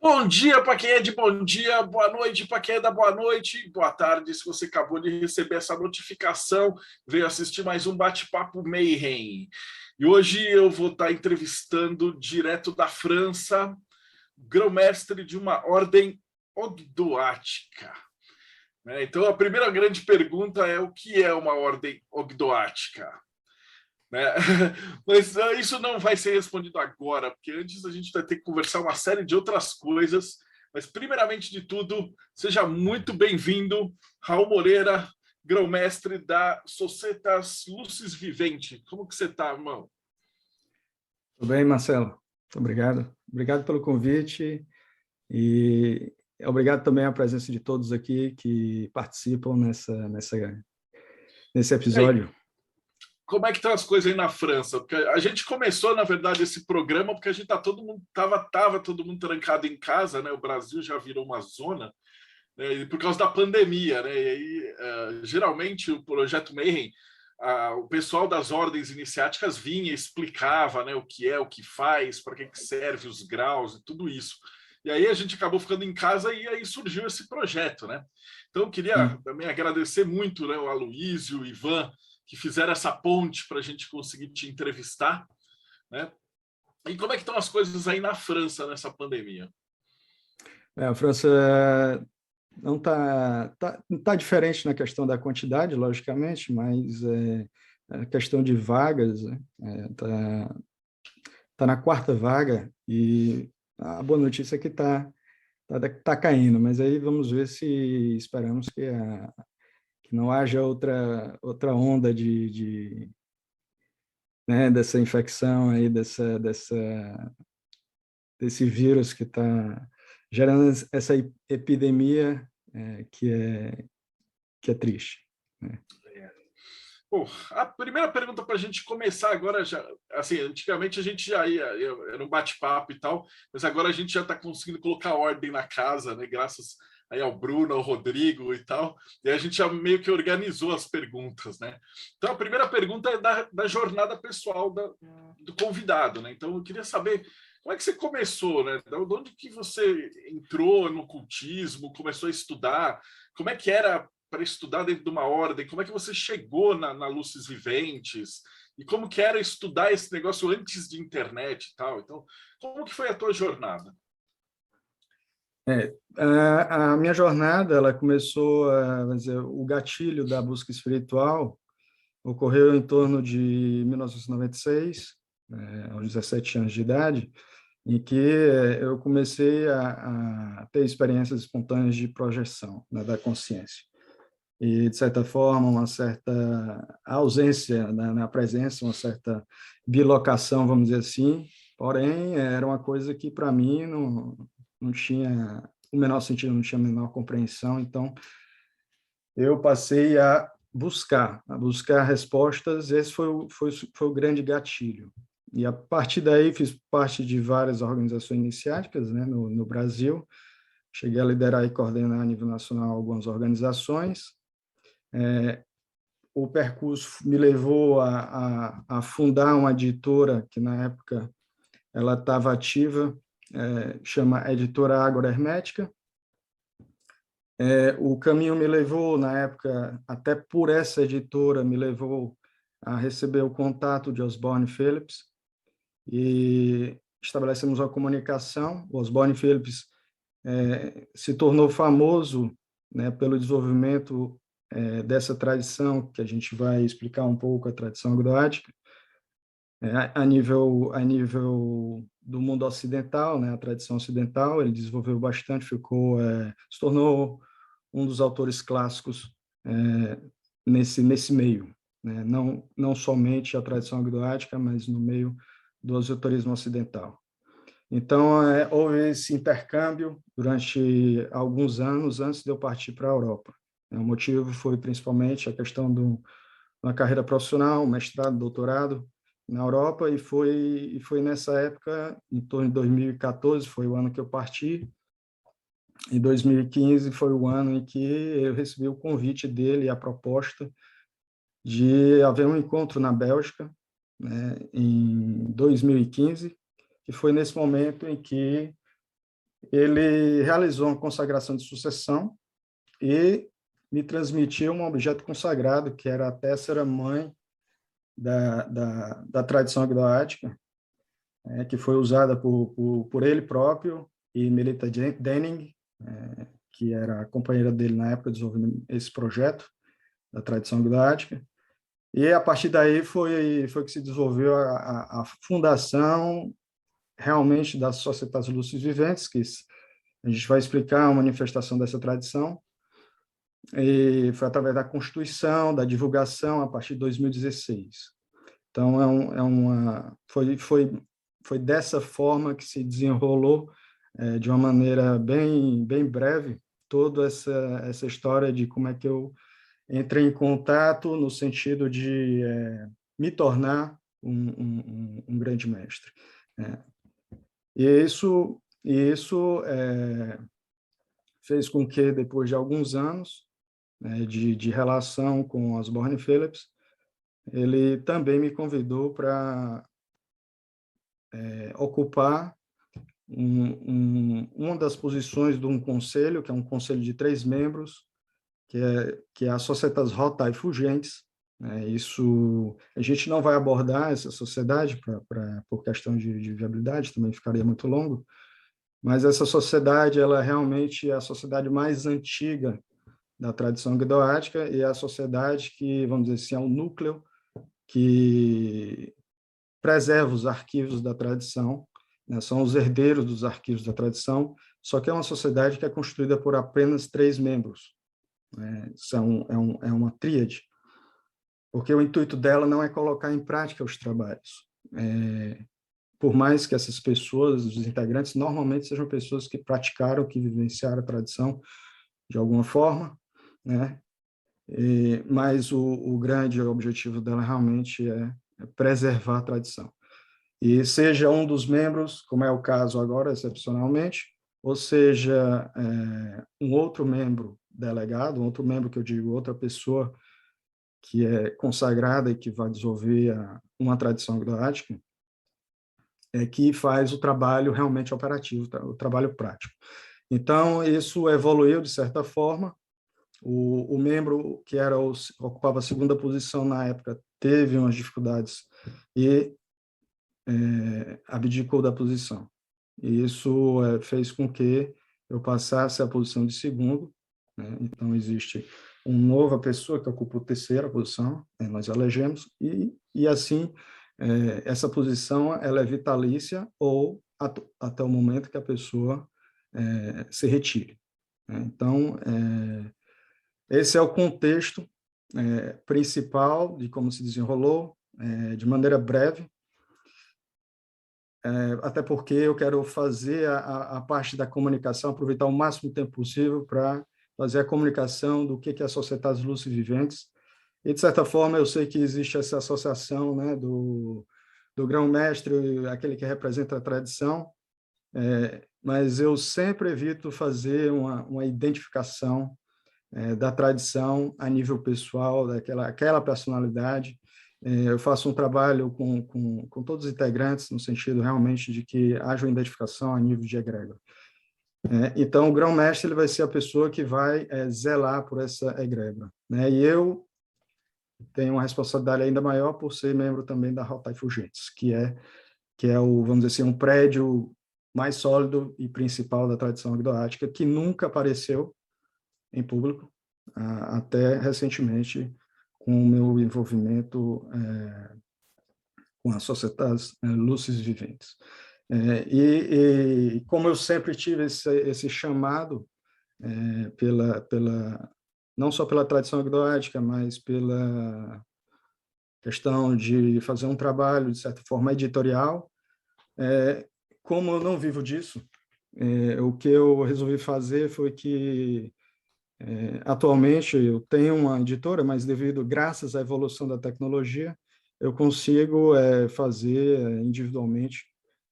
Bom dia para quem é de bom dia, boa noite para quem é da boa noite, boa tarde se você acabou de receber essa notificação, veio assistir mais um Bate-Papo Mayhem. E hoje eu vou estar entrevistando direto da França, grão-mestre de uma ordem ogdoática. Então a primeira grande pergunta é: o que é uma ordem ogdoática? Mas isso não vai ser respondido agora, porque antes a gente vai ter que conversar uma série de outras coisas. Mas, primeiramente de tudo, seja muito bem-vindo, Raul Moreira, grão-mestre da Societas Lucis Vivente. Como que você está, irmão? Tudo bem, Marcelo? Muito obrigado. Obrigado pelo convite e obrigado também à presença de todos aqui que participam nesse episódio. Como é que estão as coisas aí na França? Porque a gente começou, na verdade, esse programa porque a gente tava todo mundo trancado em casa, né? O Brasil já virou uma zona, né? Por causa da pandemia, né? E aí, geralmente, o Projeto Mayhem, o pessoal das ordens iniciáticas vinha e explicava, né, o que é, o que faz, para que serve os graus e tudo isso. E aí a gente acabou ficando em casa e aí surgiu esse projeto, né? Então eu queria também agradecer muito, né, o Aloísio, o Ivan, que fizeram essa ponte para a gente conseguir te entrevistar, né? E como é que estão as coisas aí na França nessa pandemia? A França não tá diferente na questão da quantidade, logicamente, mas a questão de vagas, né? Tá na quarta vaga e a boa notícia é que tá caindo, mas aí vamos ver se esperamos que não haja outra onda né, dessa infecção aí, desse vírus que está gerando essa epidemia que é triste, né? Bom, a primeira pergunta para a gente começar agora, já, assim, antigamente a gente já era um bate-papo e tal, mas agora a gente já está conseguindo colocar ordem na casa, né? Graças aí ao Bruno, ao Rodrigo e tal, e a gente já meio que organizou as perguntas, né? Então a primeira pergunta é da jornada pessoal do convidado, né? Então eu queria saber como é que você começou, né? De onde que você entrou no cultismo, começou a estudar, como é que era para estudar dentro de uma ordem? Como é que você chegou na Lucis Viventes? E como que era estudar esse negócio antes de internet e tal? Então, como que foi a tua jornada? A minha jornada, ela começou, vamos dizer, o gatilho da busca espiritual ocorreu em torno de 1996, aos 17 anos de idade, em que eu comecei a ter experiências espontâneas de projeção, né, da consciência. E, de certa forma, uma certa ausência na presença, uma certa bilocação, vamos dizer assim, porém, era uma coisa que, para mim, não tinha o menor sentido, não tinha a menor compreensão, então, eu passei a buscar respostas, esse foi o grande gatilho. E, a partir daí, fiz parte de várias organizações iniciáticas, né, no Brasil, cheguei a liderar e coordenar a nível nacional algumas organizações. O percurso me levou a fundar uma editora que, na época, ela estava ativa, chama Editora Ágora Hermética. O caminho me levou, na época, até por essa editora, me levou a receber o contato de Osborne Phillips e estabelecemos uma comunicação. O Osborne Phillips se tornou famoso, né, pelo desenvolvimento dessa tradição, que a gente vai explicar um pouco, a tradição agdoática, a nível do mundo ocidental, né, a tradição ocidental. Ele desenvolveu bastante, se tornou um dos autores clássicos nesse meio, né, não somente a tradição agdoática, mas no meio do esoterismo ocidental. Então, houve esse intercâmbio durante alguns anos antes de eu partir para a Europa. O motivo foi principalmente a questão de uma carreira profissional, mestrado, doutorado na Europa, e foi nessa época, em torno de 2014, foi o ano que eu parti, e 2015 foi o ano em que eu recebi o convite dele, a proposta de haver um encontro na Bélgica, né, em 2015, que foi nesse momento em que ele realizou uma consagração de sucessão e me transmitiu um objeto consagrado, que era a tessera mãe da tradição agnoática, que foi usada por ele próprio e Melita Denning, que era a companheira dele na época desenvolvendo esse projeto da tradição agnoática. E a partir daí foi que se desenvolveu a fundação realmente das Sociedades Lúcidas Viventes, que a gente vai explicar a manifestação dessa tradição. E foi através da Constituição, da divulgação, a partir de 2016. Então, foi dessa forma que se desenrolou, de uma maneira bem breve, toda essa história de como é que eu entrei em contato no sentido de me tornar um grande mestre. E isso fez com que, depois de alguns anos de relação com Osborne Phillips, ele também me convidou para ocupar uma das posições de um conselho, que é um conselho de 3 membros, que é a Societas Rotae Fulgentes. Isso, a gente não vai abordar essa sociedade por questão de viabilidade, também ficaria muito longo, mas essa sociedade, ela realmente é a sociedade mais antiga da tradição agnoática e é a sociedade que, vamos dizer assim, é o núcleo que preserva os arquivos da tradição, né? São os herdeiros dos arquivos da tradição, só que é uma sociedade que é constituída por apenas 3 membros. É uma tríade, porque o intuito dela não é colocar em prática os trabalhos. Por mais que essas pessoas, os integrantes, normalmente sejam pessoas que praticaram, que vivenciaram a tradição de alguma forma, né? Mas o grande objetivo dela realmente é preservar a tradição. E seja um dos membros, como é o caso agora, excepcionalmente, ou seja, um outro membro delegado, um outro membro que eu digo, outra pessoa que é consagrada e que vai desenvolver uma tradição agnoática, que faz o trabalho realmente operativo, o trabalho prático. Então, isso evoluiu de certa forma. O membro que ocupava a segunda posição na época teve umas dificuldades e abdicou da posição. E isso fez com que eu passasse a posição de segundo, né? Então, existe uma nova pessoa que ocupa a terceira posição, nós elegemos, e assim, essa posição ela é vitalícia ou até o momento que a pessoa se retire, né? Então, esse é o contexto principal de como se desenrolou, de maneira breve, até porque eu quero fazer a parte da comunicação, aproveitar o máximo tempo possível para fazer a comunicação do que é a Sociedades Lúcidas Viventes. E, de certa forma, eu sei que existe essa associação, né, do grão-mestre, aquele que representa a tradição, mas eu sempre evito fazer uma identificação da tradição a nível pessoal, aquela personalidade. Eu faço um trabalho com todos os integrantes, no sentido realmente de que haja uma identificação a nível de egrégora. Então, o grão-mestre ele vai ser a pessoa que vai zelar por essa egrégora, né? E eu tenho uma responsabilidade ainda maior por ser membro também da Rotae Fulgentes, que é vamos dizer assim, um prédio mais sólido e principal da tradição agnoática, que nunca apareceu em público, até recentemente, com o meu envolvimento com as Sociedades Lúcidas Viventes. E como eu sempre tive esse chamado não só pela tradição agnoática, mas pela questão de fazer um trabalho, de certa forma, editorial, como eu não vivo disso, o que eu resolvi fazer foi que atualmente eu tenho uma editora, mas graças à evolução da tecnologia, eu consigo fazer individualmente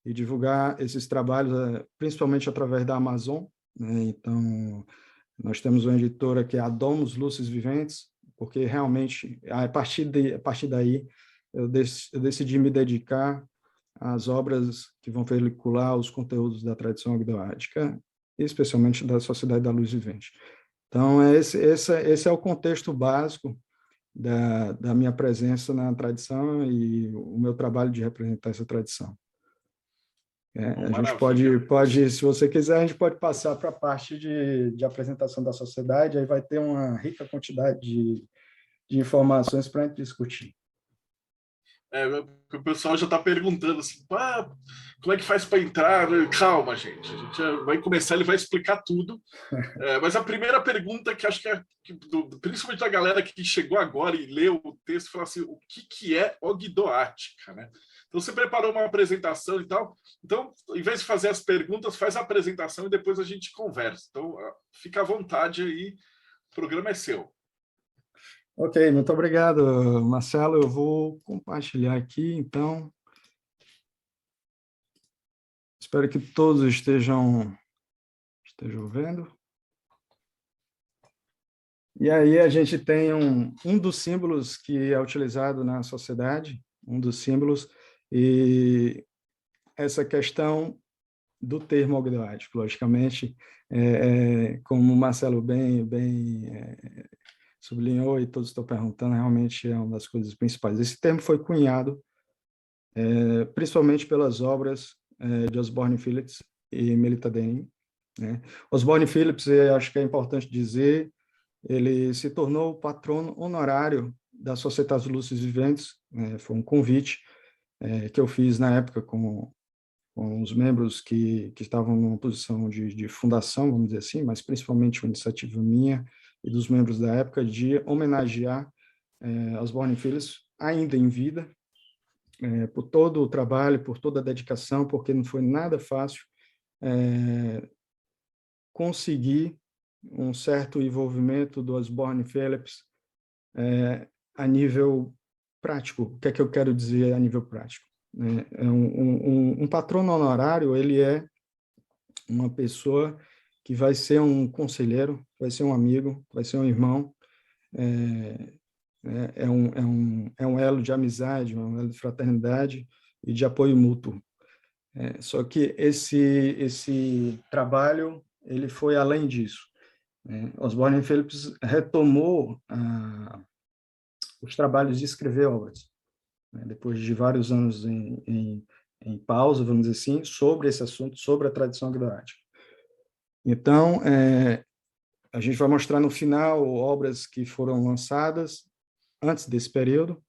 e divulgar esses trabalhos, principalmente através da Amazon, né? Então, nós temos uma editora que é a Domus Lúcidas Viventes, porque realmente, a partir daí, eu decidi me dedicar às obras que vão veicular os conteúdos da tradição agnoática especialmente da Sociedade da Luz Vivente. Então, esse é o contexto básico da minha presença na tradição e o meu trabalho de representar essa tradição. Bom, A gente maravilha. se você quiser, a gente pode passar para a parte de apresentação da sociedade, aí vai ter uma rica quantidade de informações para a gente discutir. O pessoal já está perguntando assim, como é que faz para entrar? Calma, gente. A gente vai começar, ele vai explicar tudo. Mas a primeira pergunta que acho que é, principalmente da galera que chegou agora e leu o texto, fala assim, o que é Ogdoática, né? Então, você preparou uma apresentação e tal. Então, em vez de fazer as perguntas, faz a apresentação e depois a gente conversa. Então, fica à vontade aí, o programa é seu. Ok, muito obrigado, Marcelo. Eu vou compartilhar aqui, então. Espero que todos estejam vendo. E aí a gente tem um dos símbolos que é utilizado na sociedade, um dos símbolos, e essa questão do termo ogdoático, logicamente, como o Marcelo bem sublinhou e todos estão perguntando, realmente é uma das coisas principais. Esse termo foi cunhado principalmente pelas obras de Osborne Phillips e Melita Denning, né? Osborne Phillips, acho que é importante dizer, ele se tornou o patrono honorário da Societas Lúcis Viventes, né? Foi um convite que eu fiz na época com os membros que estavam numa posição de fundação, vamos dizer assim, mas principalmente uma iniciativa minha e dos membros da época de homenagear Osborne Phillips ainda em vida, por todo o trabalho, por toda a dedicação, porque não foi nada fácil conseguir um certo envolvimento do Osborne Phillips a nível prático. O que é que eu quero dizer a nível prático? Um patrono honorário, ele é uma pessoa que vai ser um conselheiro, vai ser um amigo, vai ser um irmão, é um elo de amizade, um elo de fraternidade e de apoio mútuo. Só que esse trabalho ele foi além disso. Osborne Phillips retomou os trabalhos de escrever obras, depois de vários anos em pausa, vamos dizer assim, sobre esse assunto, sobre a tradição agdoática. Então, a gente vai mostrar no final obras que foram lançadas antes desse período,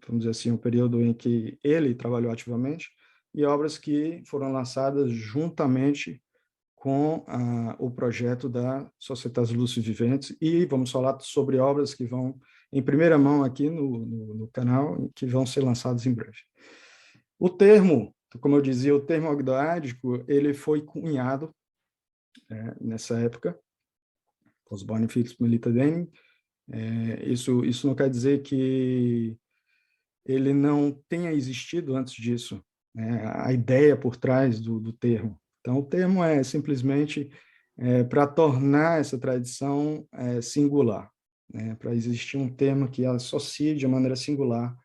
vamos dizer assim, o período em que ele trabalhou ativamente, e obras que foram lançadas juntamente com o projeto da Societas Lúcis Viventes, e vamos falar sobre obras que vão em primeira mão aqui no canal, que vão ser lançadas em breve. O termo, como eu dizia, o termo ogdoádico, ele foi cunhado nessa época, Osborne Phillips, Melita Denning. Isso não quer dizer que ele não tenha existido antes disso, a ideia por trás do termo. Então, o termo é simplesmente para tornar essa tradição singular, para existir um termo que associe de maneira singular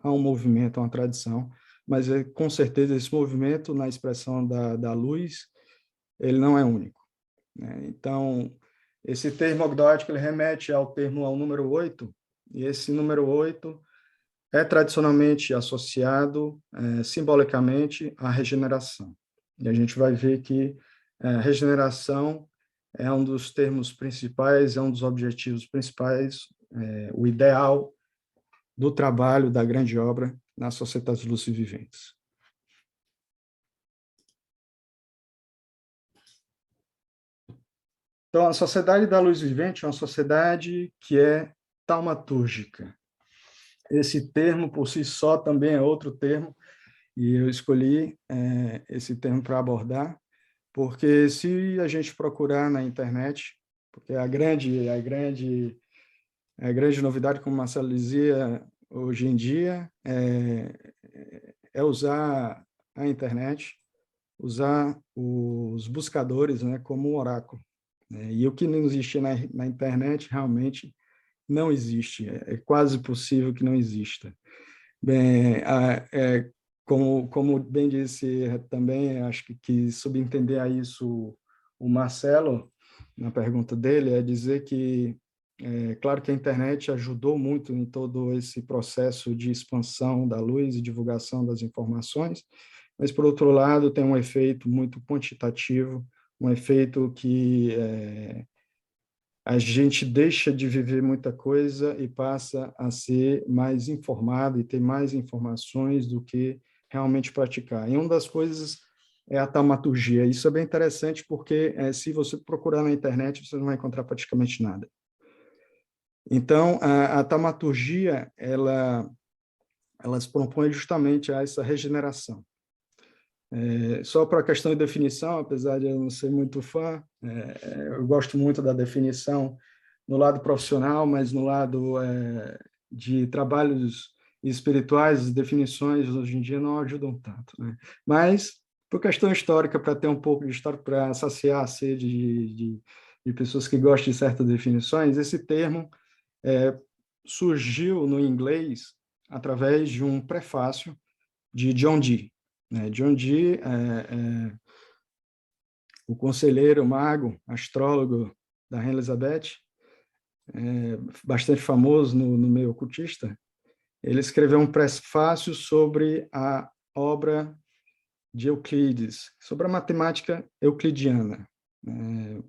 a um movimento, a uma tradição, mas com certeza esse movimento, na expressão da luz, ele não é único. Então, esse termo ogdoático ele remete ao número 8, e esse número 8 é tradicionalmente associado simbolicamente à regeneração. E a gente vai ver que regeneração é um dos termos principais, é um dos objetivos principais, o ideal do trabalho da grande obra nas Societas Lúcis Viventes. Então, a Sociedade da Luz Vivente é uma sociedade que é taumatúrgica. Esse termo, por si só, também é outro termo, e eu escolhi esse termo para abordar, porque se a gente procurar na internet, porque a grande novidade, como o Marcelo dizia, hoje em dia, é usar a internet, usar os buscadores, né, como um oráculo. E o que não existe na internet, realmente, não existe. É quase possível que não exista. Bem, como bem disse também, acho que subentender a isso o Marcelo, na pergunta dele, é dizer que, claro que a internet ajudou muito em todo esse processo de expansão da luz e divulgação das informações, mas, por outro lado, tem um efeito muito quantitativo, um efeito que a gente deixa de viver muita coisa e passa a ser mais informado e ter mais informações do que realmente praticar. E uma das coisas é a taumaturgia. Isso é bem interessante porque se você procurar na internet, você não vai encontrar praticamente nada. Então, a taumaturgia, ela se propõe justamente a essa regeneração. Só para a questão de definição, apesar de eu não ser muito fã, eu gosto muito da definição no lado profissional, mas no lado de trabalhos espirituais, as definições hoje em dia não ajudam tanto, né? Mas, por questão histórica, para ter um pouco de história, para saciar a sede de pessoas que gostam de certas definições, esse termo surgiu no inglês através de um prefácio de John Dee. John Dee o conselheiro mago, astrólogo da Rainha Elizabeth, bastante famoso no meio ocultista. Ele escreveu um prefácio sobre a obra de Euclides, sobre a matemática euclidiana,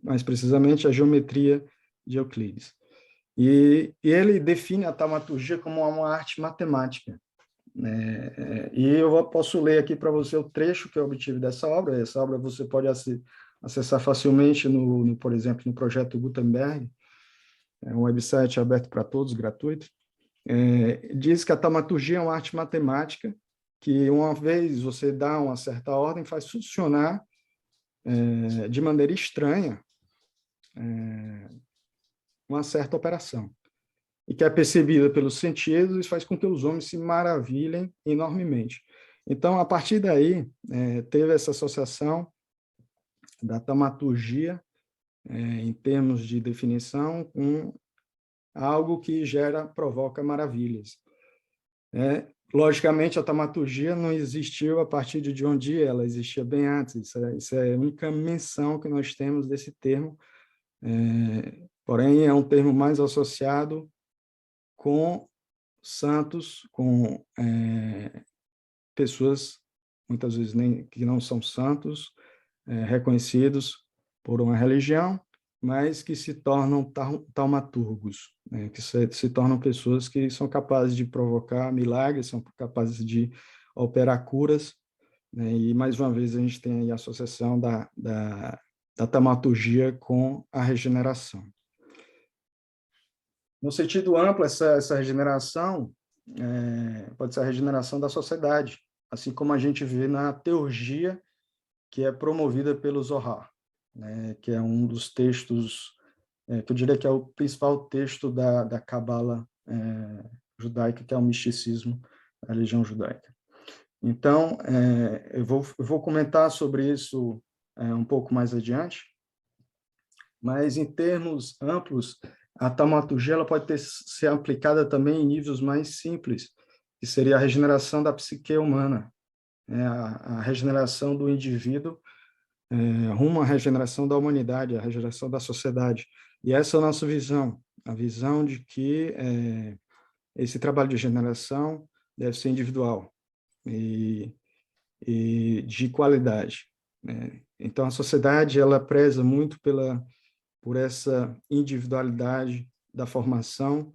mais precisamente a geometria de Euclides. E ele define a taumaturgia como uma arte matemática. E eu posso ler aqui para você o trecho que eu obtive dessa obra. Essa obra você pode acessar facilmente, por exemplo, no projeto Gutenberg, um website aberto para todos, gratuito. Diz que a taumaturgia é uma arte matemática que, uma vez você dá uma certa ordem, faz funcionar de maneira estranha uma certa operação, e que é percebida pelos sentidos e faz com que os homens se maravilhem enormemente. Então, a partir daí, teve essa associação da taumaturgia, em termos de definição, com algo que provoca maravilhas. Logicamente, a taumaturgia não existiu a partir de John Dee, ela existia bem antes. Isso é a única menção que nós temos desse termo, porém, é um termo mais associado com santos, com pessoas, muitas vezes que não são santos, reconhecidos por uma religião, mas que se tornam taumaturgos, que se tornam pessoas que são capazes de provocar milagres, são capazes de operar curas, e, mais uma vez, a gente tem aí a associação da taumaturgia com a regeneração. No sentido amplo, essa regeneração pode ser a regeneração da sociedade, assim como a gente vê na teurgia que é promovida pelo Zohar, que é um dos textos, que eu diria que é o principal texto da Cabala judaica, que é o misticismo da religião judaica. Então, eu vou comentar sobre isso um pouco mais adiante, mas, em termos amplos, a taumaturgia ela pode ser aplicada também em níveis mais simples, que seria a regeneração da psique humana, a regeneração do indivíduo rumo à regeneração da humanidade, à regeneração da sociedade. E essa é a nossa visão, a visão de que esse trabalho de regeneração deve ser individual e de qualidade. Então, a sociedade ela preza muito por essa individualidade da formação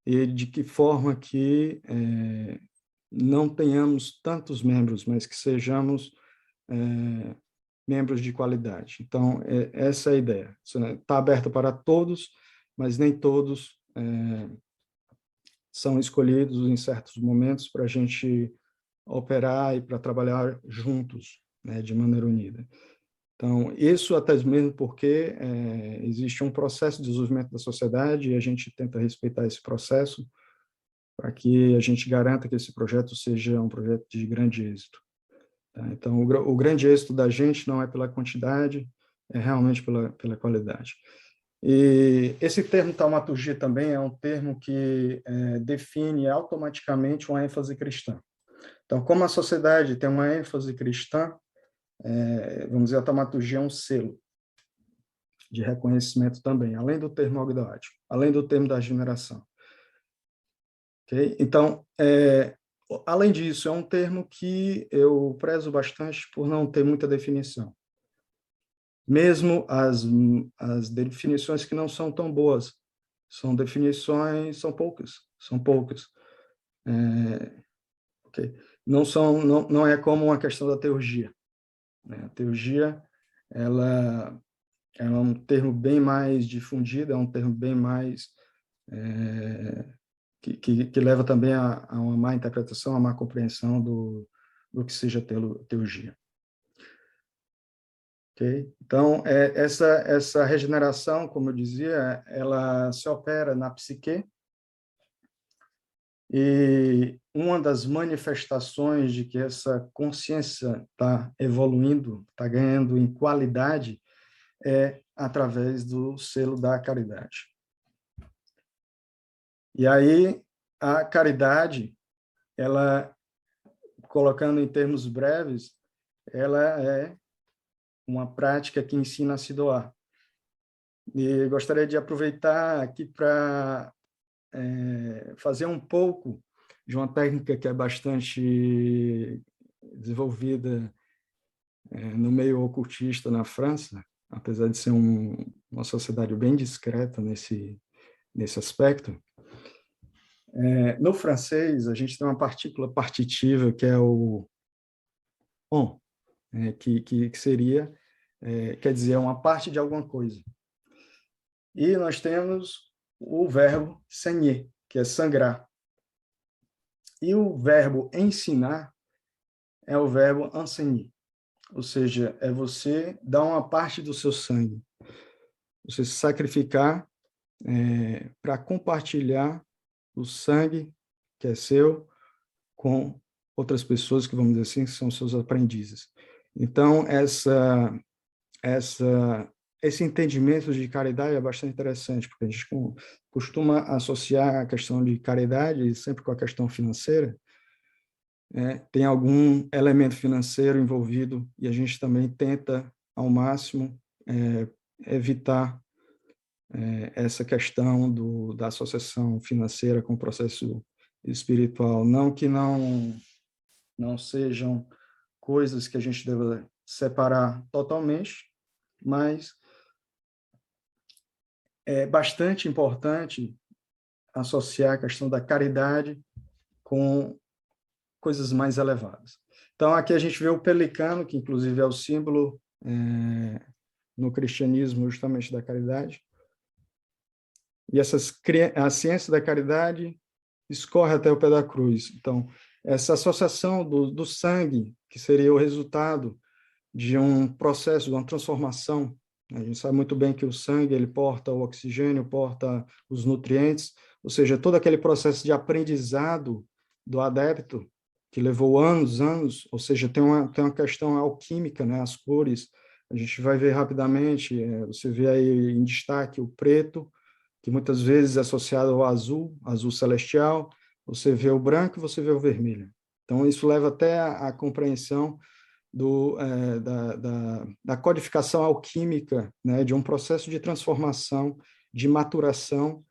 e de que forma que não tenhamos tantos membros, mas que sejamos membros de qualidade. Então, essa é a ideia. Está aberto para todos, mas nem todos são escolhidos em certos momentos para a gente operar e para trabalhar juntos, de maneira unida. Então, isso até mesmo porque existe um processo de desenvolvimento da sociedade e a gente tenta respeitar esse processo para que a gente garanta que esse projeto seja um projeto de grande êxito. Então, o grande êxito da gente não é pela quantidade, é realmente pela qualidade. E esse termo taumaturgia também é um termo que define automaticamente uma ênfase cristã. Então, como a sociedade tem uma ênfase cristã, vamos dizer, a taumaturgia é um selo. de reconhecimento também, além do termo ogdoático, além do termo da generação. Okay? Então, além disso, é um termo que eu prezo bastante por não ter muita definição. Mesmo as definições que não são tão boas, são definições, são poucas. Okay? Não é como uma questão da teurgia, né? A teurgia, ela é um termo bem mais difundido, é um termo bem mais que leva também a uma má interpretação, a má compreensão do que seja teurgia. Okay? Então, essa regeneração, como eu dizia, ela se opera na psique, e uma das manifestações de que essa consciência está evoluindo, está ganhando em qualidade, é através do selo da caridade. E aí, a caridade, ela, colocando em termos breves, ela é uma prática que ensina a se doar. E gostaria de aproveitar aqui para fazer um pouco de uma técnica que é bastante desenvolvida no meio ocultista na França, apesar de ser uma sociedade bem discreta nesse aspecto. No francês, a gente tem uma partícula partitiva, que é o on, que seria, quer dizer, uma parte de alguma coisa. E nós temos o verbo saigner, que é sangrar. E o verbo ensinar é o verbo enseigner, ou seja, é você dar uma parte do seu sangue, você se sacrificar para compartilhar o sangue que é seu com outras pessoas que, vamos dizer assim, são seus aprendizes. Então, esse entendimento de caridade é bastante interessante, porque a gente costuma associar a questão de caridade sempre com a questão financeira. Tem algum elemento financeiro envolvido e a gente também tenta, ao máximo, evitar essa questão da associação financeira com o processo espiritual. Não que não sejam coisas que a gente deva separar totalmente, mas é bastante importante associar a questão da caridade com coisas mais elevadas. Então, aqui a gente vê o pelicano, que inclusive é o símbolo no cristianismo justamente da caridade. E a ciência da caridade escorre até o pé da cruz. Então, essa associação do sangue, que seria o resultado de um processo, de uma transformação. A gente sabe muito bem que o sangue ele porta o oxigênio, porta os nutrientes, ou seja, todo aquele processo de aprendizado do adepto, que levou anos, ou seja, tem uma questão alquímica, né? As cores, a gente vai ver rapidamente, você vê aí em destaque o preto, que muitas vezes é associado ao azul celestial, você vê o branco e você vê o vermelho. Então, isso leva até a compreensão da codificação alquímica, né, de um processo de transformação, de maturação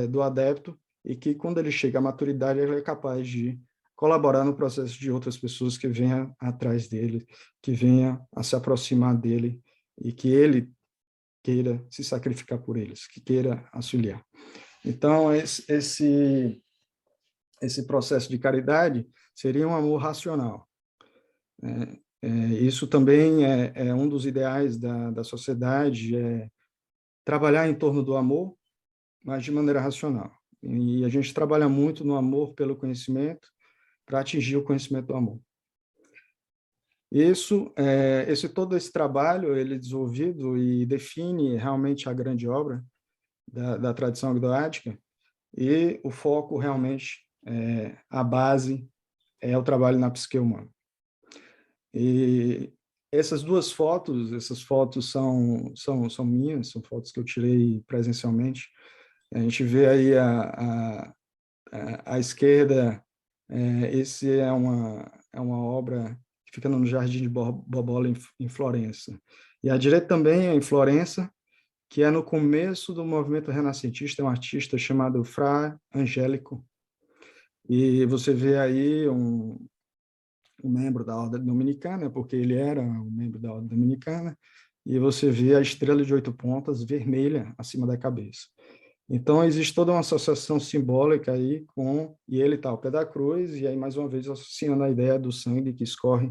do adepto, e que, quando ele chega à maturidade, ele é capaz de colaborar no processo de outras pessoas que venham atrás dele, que venham a se aproximar dele, e que ele queira se sacrificar por eles, que queira auxiliar. Então, esse processo de caridade seria um amor racional. Isso também é um dos ideais da sociedade, trabalhar em torno do amor, mas de maneira racional. E a gente trabalha muito no amor pelo conhecimento, para atingir o conhecimento do amor. Todo esse trabalho, ele é desenvolvido e define realmente a grande obra da tradição agdoática, e o foco realmente, a base, é o trabalho na psique humana. E essas fotos são minhas, são fotos que eu tirei presencialmente. A gente vê aí à esquerda, esse é uma obra que fica no Jardim de Bobola, em Florença. E à direita também é em Florença, que é no começo do movimento renascentista, é um artista chamado Fra Angélico, e você vê aí um membro da Ordem Dominicana, porque ele era um membro da Ordem Dominicana, e você vê a estrela de 8 pontas vermelha acima da cabeça. Então, existe toda uma associação simbólica aí com... E ele está ao pé da cruz, e aí, mais uma vez, associando a ideia do sangue que escorre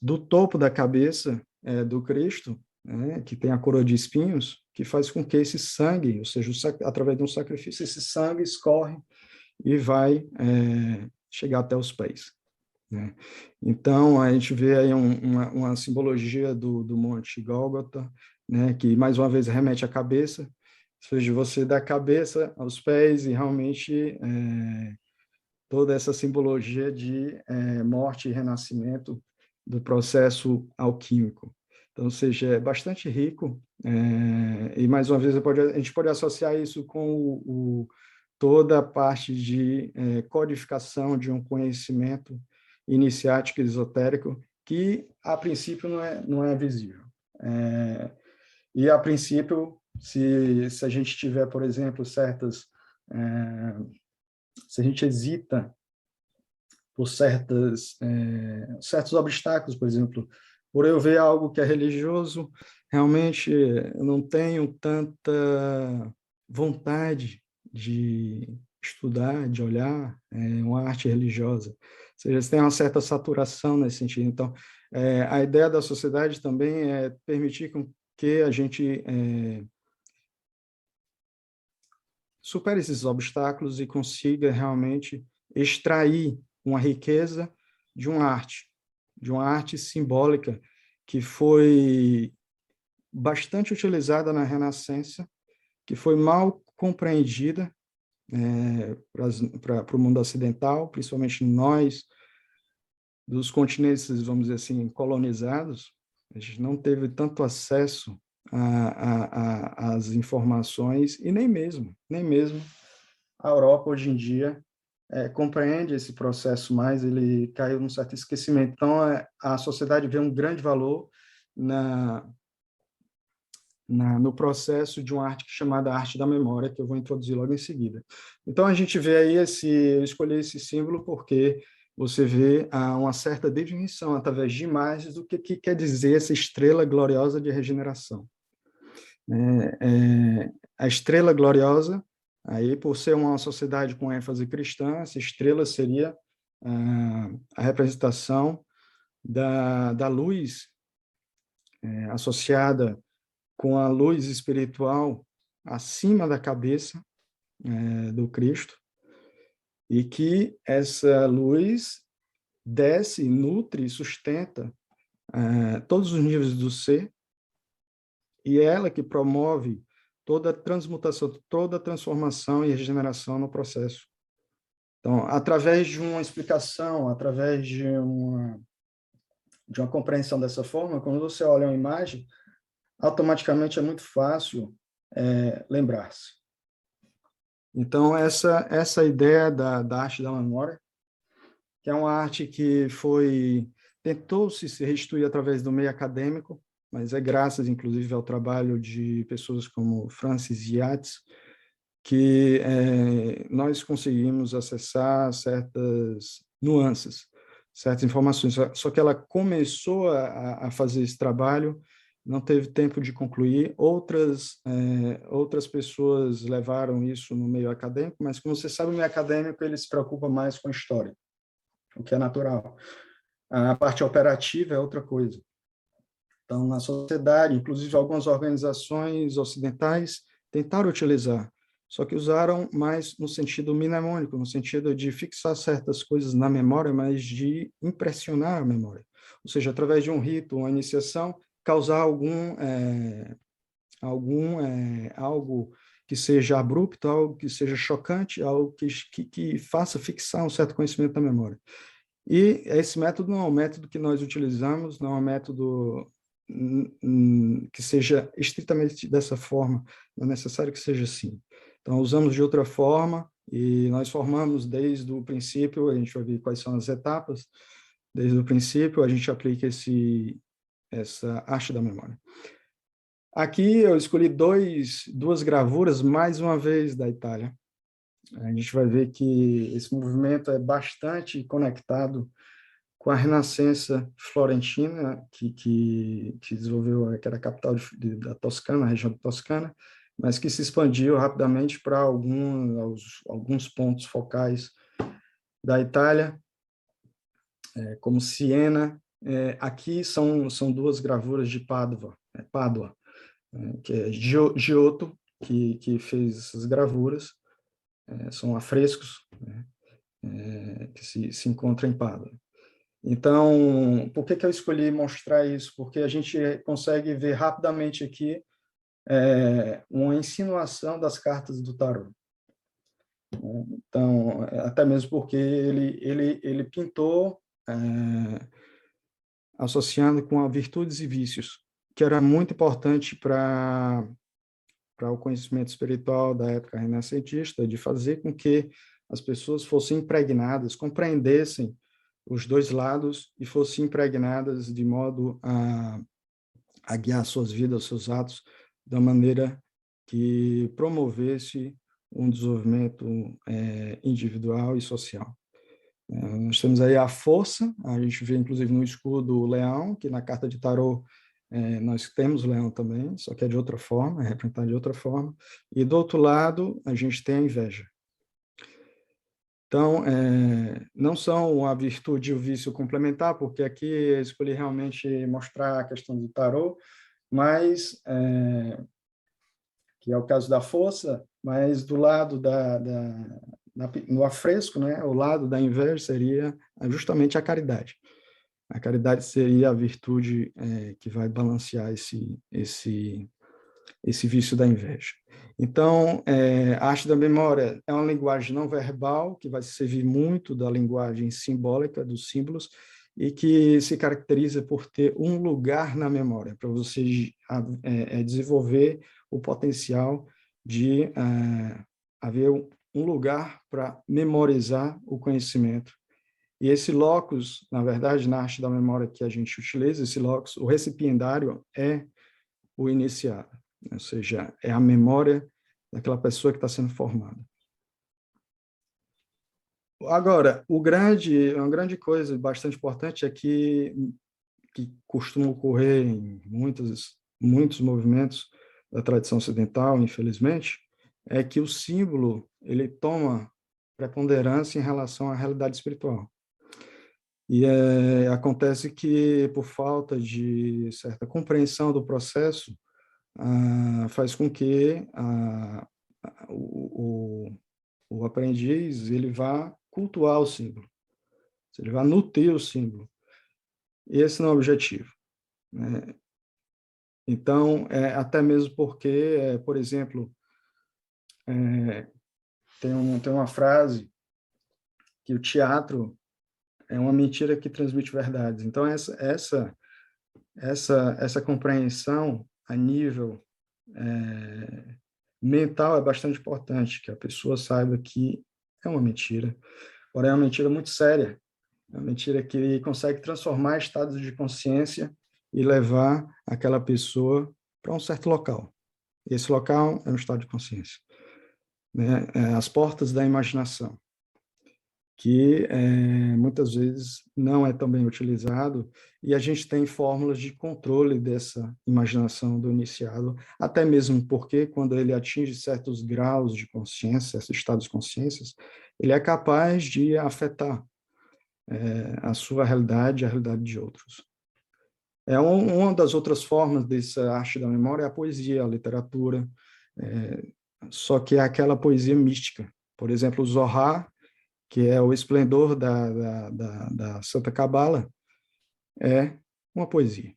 do topo da cabeça do Cristo, né, que tem a coroa de espinhos, que faz com que esse sangue, ou seja, através de um sacrifício, esse sangue escorre e vai chegar até os pés, né? Então, a gente vê aí uma simbologia do Monte Gólgota, né, que, mais uma vez, remete à cabeça, ou seja, você da cabeça aos pés, e realmente toda essa simbologia de morte e renascimento do processo alquímico. Então, ou seja, é bastante rico, e, mais uma vez, a gente pode associar isso com toda a parte de codificação de um conhecimento iniciático esotérico que, a princípio, não é visível. E, a princípio, se a gente tiver, por exemplo, se a gente hesita por certos obstáculos, por exemplo, por eu ver algo que é religioso, realmente eu não tenho tanta vontade de estudar, de olhar uma arte religiosa. Ou seja, você tem uma certa saturação nesse sentido. Então, a ideia da sociedade também é permitir com que a gente supere esses obstáculos e consiga realmente extrair uma riqueza de uma arte simbólica que foi bastante utilizada na Renascença, que foi mal compreendida para o mundo ocidental, principalmente nós, dos continentes, vamos dizer assim, colonizados. A gente não teve tanto acesso às informações, e nem mesmo a Europa hoje em dia compreende esse processo mais, ele caiu num certo esquecimento. Então, a sociedade vê um grande valor no processo de uma arte chamada arte da memória, que eu vou introduzir logo em seguida. Então, a gente vê aí eu escolhi esse símbolo porque você vê uma certa definição, através de imagens, do que quer dizer essa estrela gloriosa de regeneração. A estrela gloriosa, aí, por ser uma sociedade com ênfase cristã, essa estrela seria a representação da luz associada com a luz espiritual acima da cabeça do Cristo, e que essa luz desce, nutre e sustenta todos os níveis do ser, e é ela que promove toda a transmutação, toda a transformação e regeneração no processo. Então, através de uma explicação, através de uma compreensão dessa forma, quando você olha uma imagem, automaticamente é muito fácil lembrar-se. Então, essa ideia da arte da memória, que é uma arte que tentou-se se restituir através do meio acadêmico, mas é graças, inclusive, ao trabalho de pessoas como Francis Yates, que nós conseguimos acessar certas nuances, certas informações. Só que ela começou a fazer esse trabalho, não teve tempo de concluir. Outras pessoas levaram isso no meio acadêmico, mas, como você sabe, o meio acadêmico ele se preocupa mais com a história, o que é natural. A parte operativa é outra coisa. Então, na sociedade, inclusive algumas organizações ocidentais tentaram utilizar, só que usaram mais no sentido mnemônico, no sentido de fixar certas coisas na memória, mas de impressionar a memória. Ou seja, através de um rito, uma iniciação, causar algo que seja abrupto, algo que seja chocante, algo que faça fixar um certo conhecimento na memória. E esse método não é um método que nós utilizamos, não é um método que seja estritamente dessa forma, não é necessário que seja assim. Então, usamos de outra forma, e nós formamos desde o princípio, a gente vai ver quais são as etapas, desde o princípio a gente aplica essa arte da memória. Aqui eu escolhi duas gravuras, mais uma vez, da Itália. A gente vai ver que esse movimento é bastante conectado com a Renascença florentina, que desenvolveu, que era a capital da Toscana, a região da Toscana, mas que se expandiu rapidamente para alguns pontos focais da Itália, como Siena. Aqui são duas gravuras de Pádua, que é Giotto, que fez essas gravuras, são afrescos, né, que se encontram em Pádua. Então, por que eu escolhi mostrar isso? Porque a gente consegue ver rapidamente aqui uma insinuação das cartas do tarô. Então, até mesmo porque ele pintou associando com a virtudes e vícios, que era muito importante para o conhecimento espiritual da época renascentista, de fazer com que as pessoas fossem impregnadas, compreendessem os dois lados e fossem impregnadas de modo a guiar suas vidas, seus atos, da maneira que promovesse um desenvolvimento individual e social. Nós temos aí a força, a gente vê inclusive no escudo o leão, que na carta de tarô nós temos o leão também, só que é de outra forma, é representado de outra forma, e do outro lado a gente tem a inveja. Então, não são a virtude e o vício complementar, porque aqui eu escolhi realmente mostrar a questão do tarô, mas, que é o caso da força, mas do lado no afresco, né, o lado da inveja seria justamente a caridade. A caridade seria a virtude que vai balancear esse vício da inveja. Então, a arte da memória é uma linguagem não verbal, que vai servir muito da linguagem simbólica, dos símbolos, e que se caracteriza por ter um lugar na memória, para você desenvolver o potencial de haver um lugar para memorizar o conhecimento. E esse locus, na verdade, na arte da memória que a gente utiliza, esse locus, o recipiendário é o iniciado, ou seja, é a memória daquela pessoa que está sendo formada. Agora, uma grande coisa bastante importante é que costuma ocorrer em muitos movimentos da tradição ocidental, infelizmente, é que o símbolo ele toma preponderância em relação à realidade espiritual. E acontece que, por falta de certa compreensão do processo, faz com que o aprendiz ele vá cultuar o símbolo, ele vá nutrir o símbolo. E esse não é o objetivo, né? Então, até mesmo porque, por exemplo, tem uma frase que o teatro é uma mentira que transmite verdades. Então, essa compreensão a nível mental é bastante importante, que a pessoa saiba que é uma mentira, porém é uma mentira muito séria, é uma mentira que consegue transformar estados de consciência e levar aquela pessoa para um certo local. E esse local é um estado de consciência, né? As portas da imaginação, que muitas vezes não é tão bem utilizado, e a gente tem fórmulas de controle dessa imaginação do iniciado, até mesmo porque quando ele atinge certos graus de consciência, esses estados de consciências, ele é capaz de afetar a sua realidade e a realidade de outros. Uma das outras formas dessa arte da memória é a poesia, a literatura, só que é aquela poesia mística. Por exemplo, o Zohar, que é o esplendor da Santa Cabala, é uma poesia.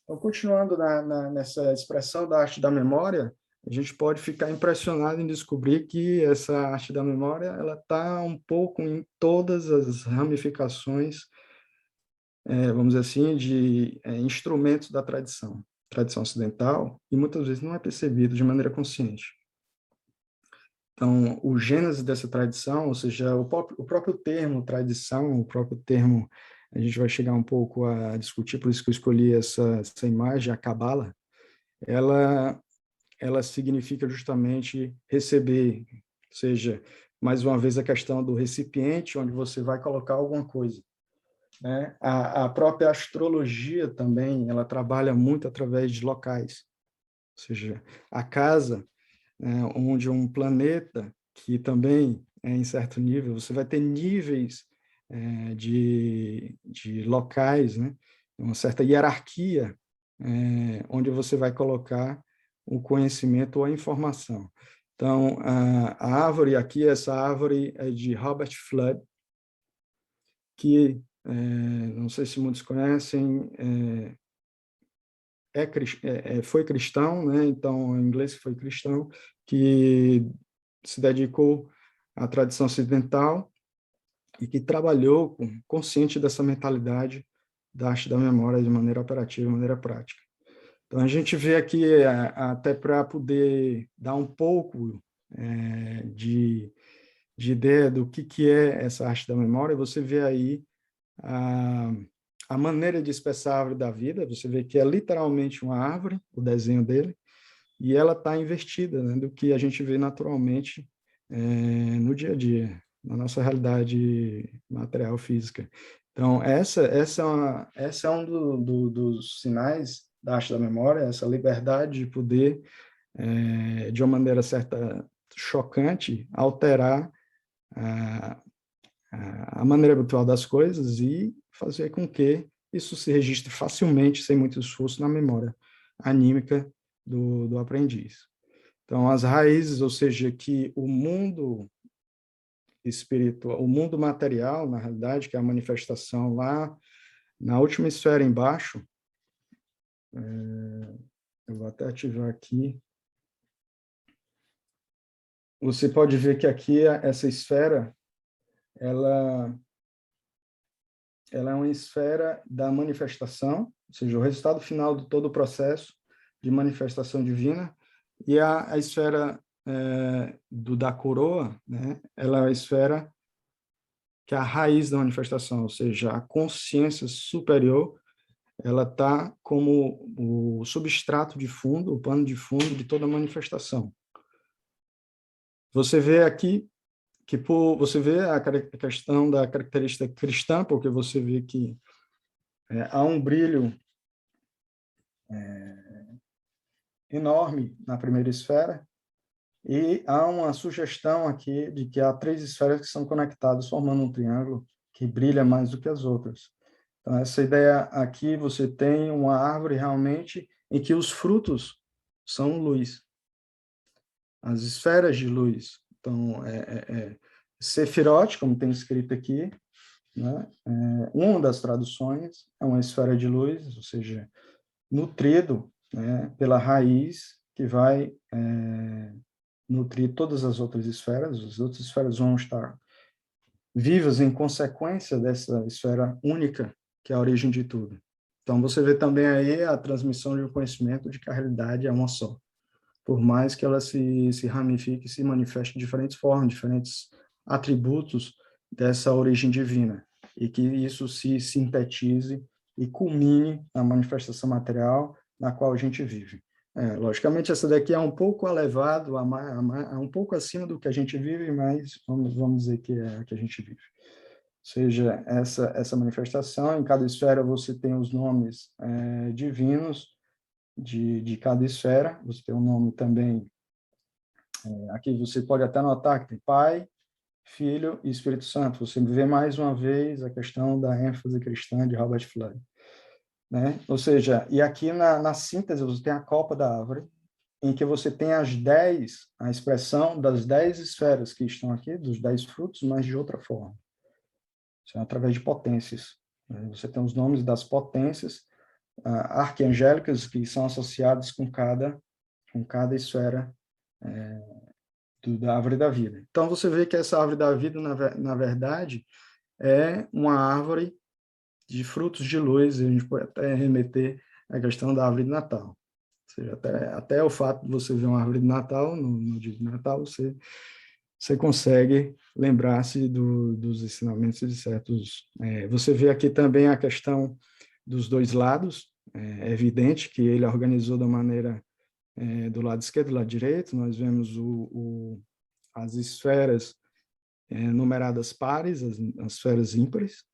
Então, continuando nessa expressão da arte da memória, a gente pode ficar impressionado em descobrir que essa arte da memória ela está um pouco em todas as ramificações, vamos dizer assim, de instrumentos da tradição ocidental, e muitas vezes não é percebido de maneira consciente. Então, o gênese dessa tradição, ou seja, o próprio termo tradição, o próprio termo a gente vai chegar um pouco a discutir, por isso que eu escolhi essa imagem, a Cabala, ela significa justamente receber, ou seja, mais uma vez a questão do recipiente onde você vai colocar alguma coisa, né? A própria astrologia também, ela trabalha muito através de locais, ou seja, a casa, né, onde um planeta, que também é em certo nível, você vai ter níveis de locais, né? Uma certa hierarquia, onde você vai colocar o conhecimento ou a informação. Então, a árvore aqui, essa árvore é de Robert Flood, que, não sei se muitos conhecem, foi cristão, né? Então, em inglês foi cristão, que se dedicou à tradição ocidental e que trabalhou consciente dessa mentalidade da arte da memória de maneira operativa, de maneira prática. Então, a gente vê aqui, até para poder dar um pouco de ideia do que é essa arte da memória, você vê aí a maneira de expressar a árvore da vida, você vê que é literalmente uma árvore, o desenho dele, e ela está invertida, né, do que a gente vê naturalmente no dia a dia, na nossa realidade material física. Então, essa é um dos sinais da arte da memória, essa liberdade de poder, de uma maneira certa chocante, alterar a, a maneira habitual das coisas e fazer com que isso se registre facilmente, sem muito esforço, na memória anímica do aprendiz. Então, as raízes, ou seja, que o mundo espiritual, o mundo material, na realidade, que é a manifestação lá na última esfera embaixo, eu vou até ativar aqui, você pode ver que aqui essa esfera, ela é uma esfera da manifestação, ou seja, o resultado final de todo o processo de manifestação divina, e a esfera da coroa, né, ela é a esfera que é a raiz da manifestação, ou seja, a consciência superior, ela está como o substrato de fundo, o pano de fundo de toda a manifestação. Você vê aqui você vê a questão da característica cristã, porque você vê que há um brilho enorme na primeira esfera, e há uma sugestão aqui de que há 3 esferas que são conectadas, formando um triângulo que brilha mais do que as outras. Então, essa ideia aqui, você tem uma árvore realmente em que os frutos são luz, as esferas de luz. Então, Sefirot, como tem escrito aqui, né? Uma das traduções é uma esfera de luz, ou seja, nutrido, né, pela raiz que vai nutrir todas as outras esferas vão estar vivas em consequência dessa esfera única, que é a origem de tudo. Então, você vê também aí a transmissão de um conhecimento de que a realidade é uma só, por mais que ela se ramifique, se manifeste de diferentes formas, diferentes atributos dessa origem divina, e que isso se sintetize e culmine na manifestação material na qual a gente vive. Logicamente, essa daqui é um pouco elevado, um pouco acima do que a gente vive, mas vamos dizer que é a que a gente vive. Ou seja, essa manifestação, em cada esfera você tem os nomes divinos de cada esfera, você tem um nome também, aqui você pode até notar que tem Pai, Filho e Espírito Santo. Você vê mais uma vez a questão da ênfase cristã de Robert Flood, né? Ou seja, e aqui na síntese você tem a copa da árvore, em que você tem a expressão das 10 esferas que estão aqui, dos 10 frutos, mas de outra forma. Isso é através de potências. Você tem os nomes das potências arquiangélicas que são associadas com cada esfera da árvore da vida. Então, você vê que essa árvore da vida, na verdade, é uma árvore de frutos de luz, e a gente pode até remeter à questão da árvore de Natal. Ou seja, até o fato de você ver uma árvore de Natal, no dia de Natal, você consegue lembrar-se dos ensinamentos de certos. Você vê aqui também a questão dos dois lados. É evidente que ele organizou da maneira do lado esquerdo e do lado direito. Nós vemos as esferas numeradas pares, as esferas ímpares.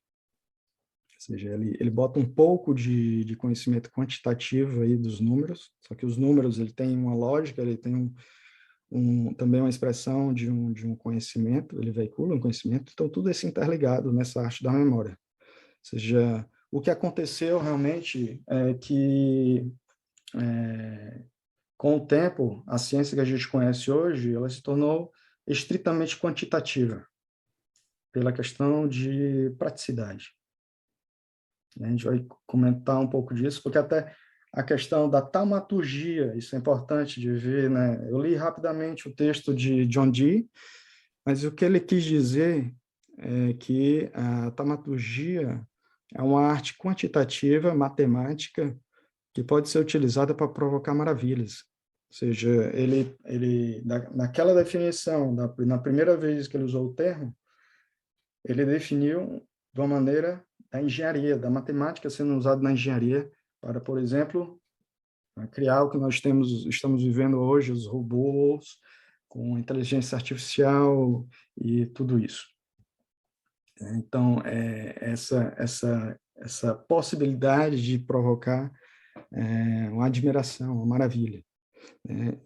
Ou seja, ele bota um pouco de conhecimento quantitativo aí dos números, só que os números ele tem uma lógica, ele tem também uma expressão de um conhecimento, ele veicula um conhecimento, então tudo isso interligado nessa arte da memória. Ou seja, o que aconteceu realmente é que, com o tempo, a ciência que a gente conhece hoje, ela se tornou estritamente quantitativa, pela questão de praticidade. A gente vai comentar um pouco disso, porque até a questão da taumaturgia, isso é importante de ver, né? Eu li rapidamente o texto de John Dee, mas o que ele quis dizer é que a taumaturgia é uma arte quantitativa, matemática, que pode ser utilizada para provocar maravilhas. Ou seja, naquela definição, na primeira vez que ele usou o termo, ele definiu de uma maneira da engenharia, da matemática sendo usada na engenharia para, por exemplo, criar o que nós estamos vivendo hoje, os robôs, com inteligência artificial e tudo isso. Então, essa possibilidade de provocar uma admiração, uma maravilha.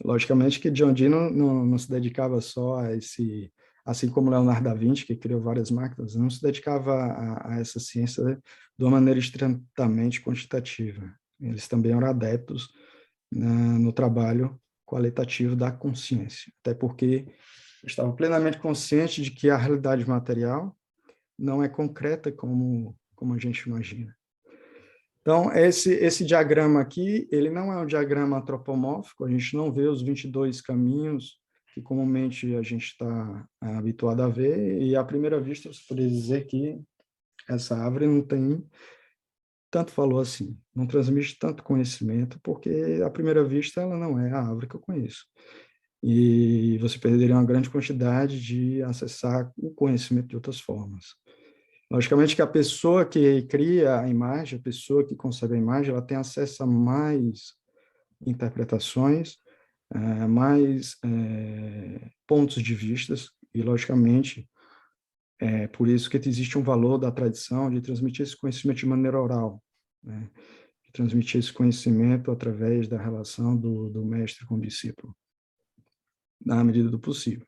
Logicamente que John Dee não se dedicava só a esse, assim como Leonardo da Vinci, que criou várias máquinas, não se dedicava a essa ciência de uma maneira estritamente quantitativa. Eles também eram adeptos no trabalho qualitativo da consciência, até porque estavam plenamente conscientes de que a realidade material não é concreta como a gente imagina. Então, esse diagrama aqui, ele não é um diagrama antropomórfico, a gente não vê os 22 caminhos que comumente a gente está habituado a ver, e à primeira vista você poderia dizer que essa árvore não tem tanto valor assim, não transmite tanto conhecimento, porque à primeira vista ela não é a árvore que eu conheço. E você perderia uma grande quantidade de acessar o conhecimento de outras formas. Logicamente que a pessoa que cria a imagem, a pessoa que concebe a imagem, ela tem acesso a mais interpretações, mais pontos de vistas, e logicamente por isso que existe um valor da tradição de transmitir esse conhecimento de maneira oral, né? De transmitir esse conhecimento através da relação do mestre com o discípulo, na medida do possível.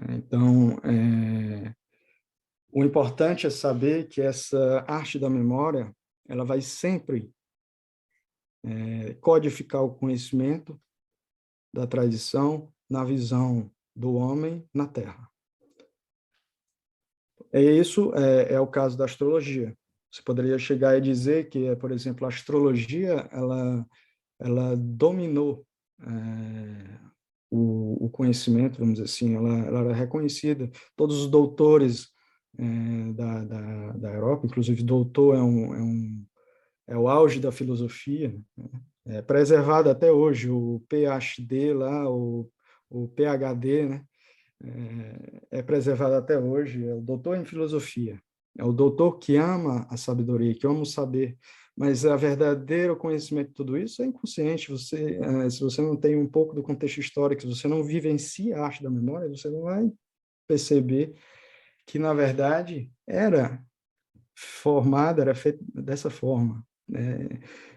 Então, o importante é saber que essa arte da memória, ela vai sempre codificar o conhecimento da tradição na visão do homem na Terra. Isso é o caso da astrologia. Você poderia chegar e dizer que, por exemplo, a astrologia ela dominou o conhecimento, vamos dizer assim, ela era reconhecida. Todos os doutores da Europa, inclusive doutor é o auge da filosofia, né? É preservado até hoje o PhD lá, o PhD, né? É preservado até hoje, é o doutor em filosofia, é o doutor que ama a sabedoria, que ama o saber, mas o verdadeiro conhecimento de tudo isso é inconsciente. Se você não tem um pouco do contexto histórico, se você não vivencia a arte da memória, você não vai perceber que, na verdade, era feito dessa forma, né?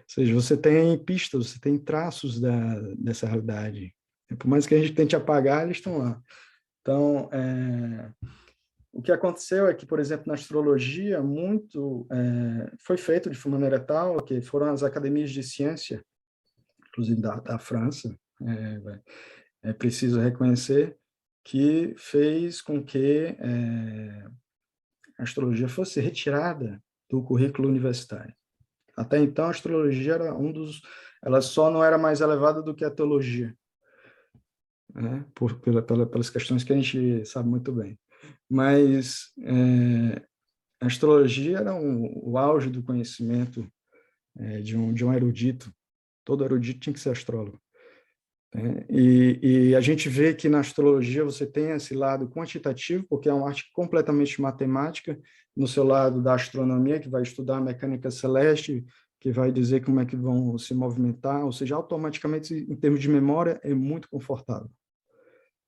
Ou seja, você tem pistas, você tem traços dessa realidade. Por mais que a gente tente apagar, eles estão lá. Então, o que aconteceu é que, por exemplo, na astrologia, foi feito de maneira tal que foram as academias de ciência, inclusive da França, é preciso reconhecer, que fez com que a astrologia fosse retirada do currículo universitário. Até então, a astrologia era ela só não era mais elevada do que a teologia, né? Pelas questões que a gente sabe muito bem. Mas a astrologia era o auge do conhecimento de um erudito. Todo erudito tinha que ser astrólogo. né? E a gente vê que na astrologia você tem esse lado quantitativo, porque é uma arte completamente matemática, no seu lado da astronomia, que vai estudar a mecânica celeste, que vai dizer como é que vão se movimentar, ou seja, automaticamente, em termos de memória, é muito confortável.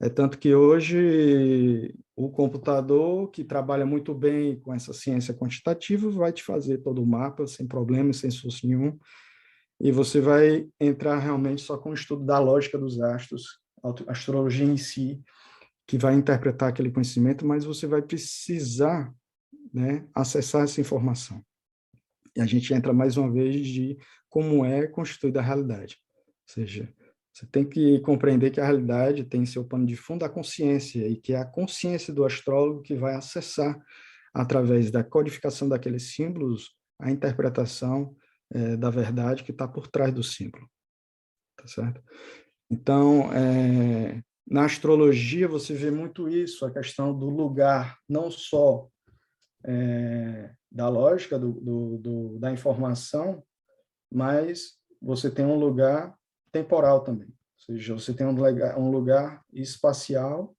É tanto que hoje o computador, que trabalha muito bem com essa ciência quantitativa, vai te fazer todo o mapa sem problema, sem esforço nenhum, e você vai entrar realmente só com o estudo da lógica dos astros, a astrologia em si, que vai interpretar aquele conhecimento, mas você vai precisar, né, acessar essa informação. E a gente entra mais uma vez de como é constituída a realidade. Ou seja, você tem que compreender que a realidade tem seu pano de fundo a consciência, e que é a consciência do astrólogo que vai acessar, através da codificação daqueles símbolos, a interpretação da verdade que está por trás do símbolo. Tá certo? Então, na astrologia, você vê muito isso, a questão do lugar, não só da lógica da informação, mas você tem um lugar temporal também. Ou seja, você tem um lugar espacial,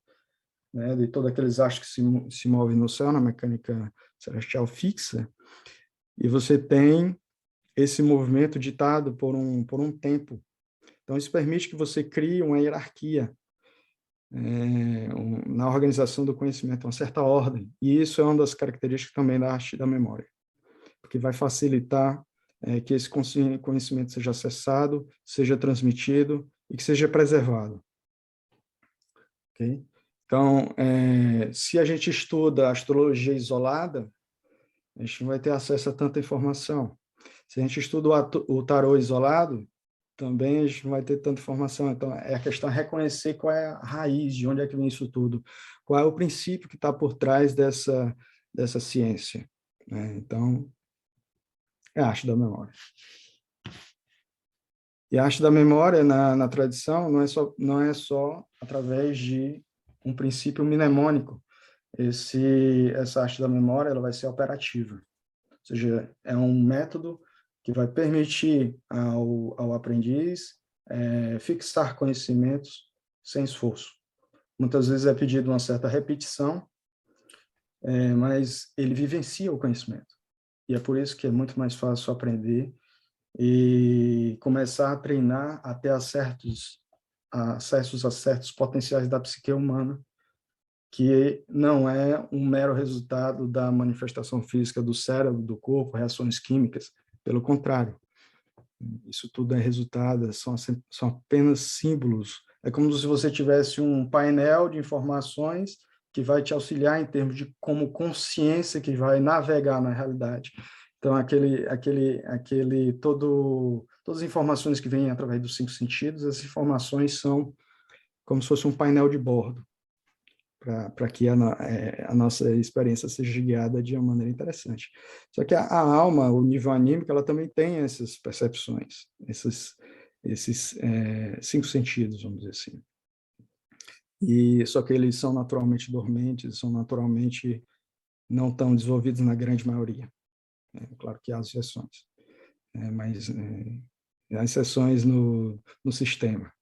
né, de todos aqueles astros que se movem no céu, na mecânica celestial fixa, e você tem esse movimento ditado por um tempo. Então, isso permite que você crie uma hierarquia na organização do conhecimento, uma certa ordem. E isso é uma das características também da arte da memória, porque vai facilitar que esse conhecimento seja acessado, seja transmitido e que seja preservado. Okay? Então, se a gente estuda astrologia isolada, a gente não vai ter acesso a tanta informação. Se a gente estuda o tarô isolado, também a gente não vai ter tanta informação. Então, a questão é reconhecer qual é a raiz, de onde é que vem isso tudo, qual é o princípio que está por trás dessa ciência, né? Então, é a arte da memória. E a arte da memória, na tradição, não é só através de um princípio mnemônico. Essa arte da memória ela vai ser operativa. Ou seja, é um método que vai permitir ao aprendiz fixar conhecimentos sem esforço. Muitas vezes é pedido uma certa repetição, mas ele vivencia o conhecimento. E é por isso que é muito mais fácil aprender e começar a treinar até acessos a certos potenciais da psique humana, que não é um mero resultado da manifestação física do cérebro, do corpo, reações químicas. Pelo contrário, isso tudo é resultado, são apenas símbolos. É como se você tivesse um painel de informações que vai te auxiliar em termos de como consciência que vai navegar na realidade. Então, todas as informações que vêm através dos 5 sentidos, essas informações são como se fosse um painel de bordo, para que a nossa experiência seja guiada de uma maneira interessante. Só que a alma, o nível anímico, ela também tem essas percepções, esses 5 sentidos, vamos dizer assim. Só que eles são naturalmente dormentes, são naturalmente não tão desenvolvidos na grande maioria. Claro que há exceções, mas há exceções no sistema.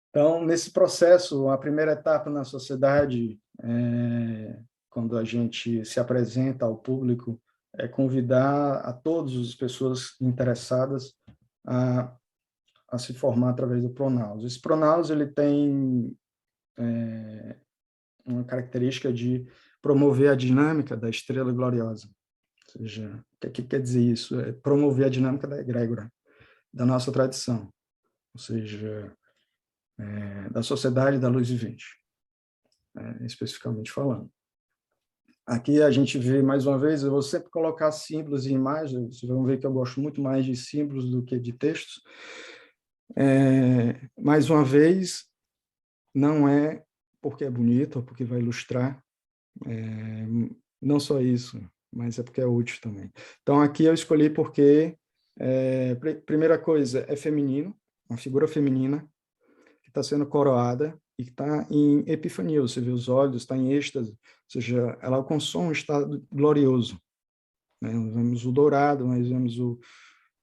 Então, nesse processo, a primeira etapa na sociedade, quando a gente se apresenta ao público, é convidar a todas as pessoas interessadas a se formar através do Pronaus. Esse Pronaus ele tem uma característica de promover a dinâmica da estrela gloriosa. Ou seja, o que quer dizer isso? É promover a dinâmica da egrégora, da nossa tradição. Ou seja, da sociedade da luz vivente, especificamente falando. Aqui a gente vê, mais uma vez, eu vou sempre colocar símbolos e imagens, vocês vão ver que eu gosto muito mais de símbolos do que de textos. Mais uma vez, não é porque é bonito ou porque vai ilustrar, não só isso, mas é porque é útil também. Então, aqui eu escolhi porque, primeira coisa, é feminino, uma figura feminina, que está sendo coroada e que está em epifania, você vê os olhos, está em êxtase, ou seja, ela alcançou um estado glorioso. Nós vemos o dourado, nós vemos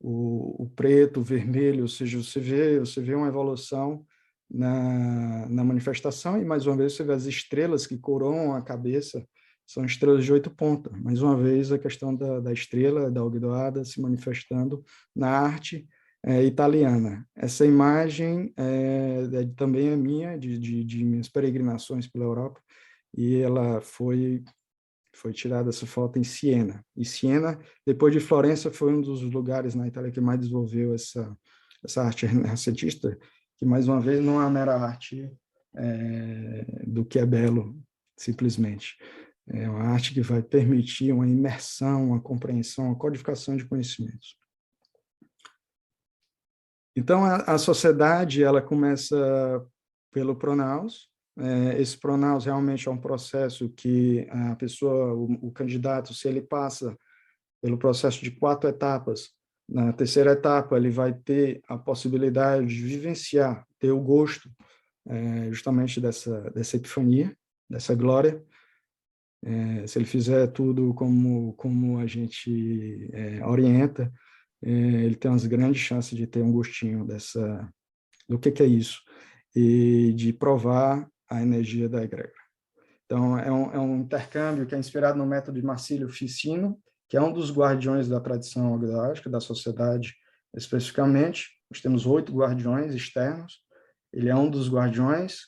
o preto, o vermelho, ou seja, você vê uma evolução na manifestação, e mais uma vez você vê as estrelas que coroam a cabeça, são estrelas de 8 pontas. Mais uma vez a questão da estrela, da algodoada se manifestando na arte italiana. Essa imagem também é minha, de minhas peregrinações pela Europa, e ela foi tirada essa foto em Siena. E Siena, depois de Florença, foi um dos lugares na Itália que mais desenvolveu essa arte renascentista, que, mais uma vez, não é uma mera arte do que é belo, simplesmente. É uma arte que vai permitir uma imersão, uma compreensão, uma codificação de conhecimentos. Então, a sociedade, ela começa pelo pronaos. Esse pronaos realmente é um processo que a pessoa, o candidato, se ele passa pelo processo de 4 etapas, na terceira etapa ele vai ter a possibilidade de vivenciar, ter o gosto justamente dessa epifania, dessa glória. Se ele fizer tudo como a gente orienta, ele tem umas grandes chances de ter um gostinho do que é isso, e de provar a energia da egrégora. Então, é um intercâmbio que é inspirado no método de Marcílio Ficino, que é um dos guardiões da tradição agnostica, da sociedade especificamente. Nós temos 8 guardiões externos. Ele é um dos guardiões,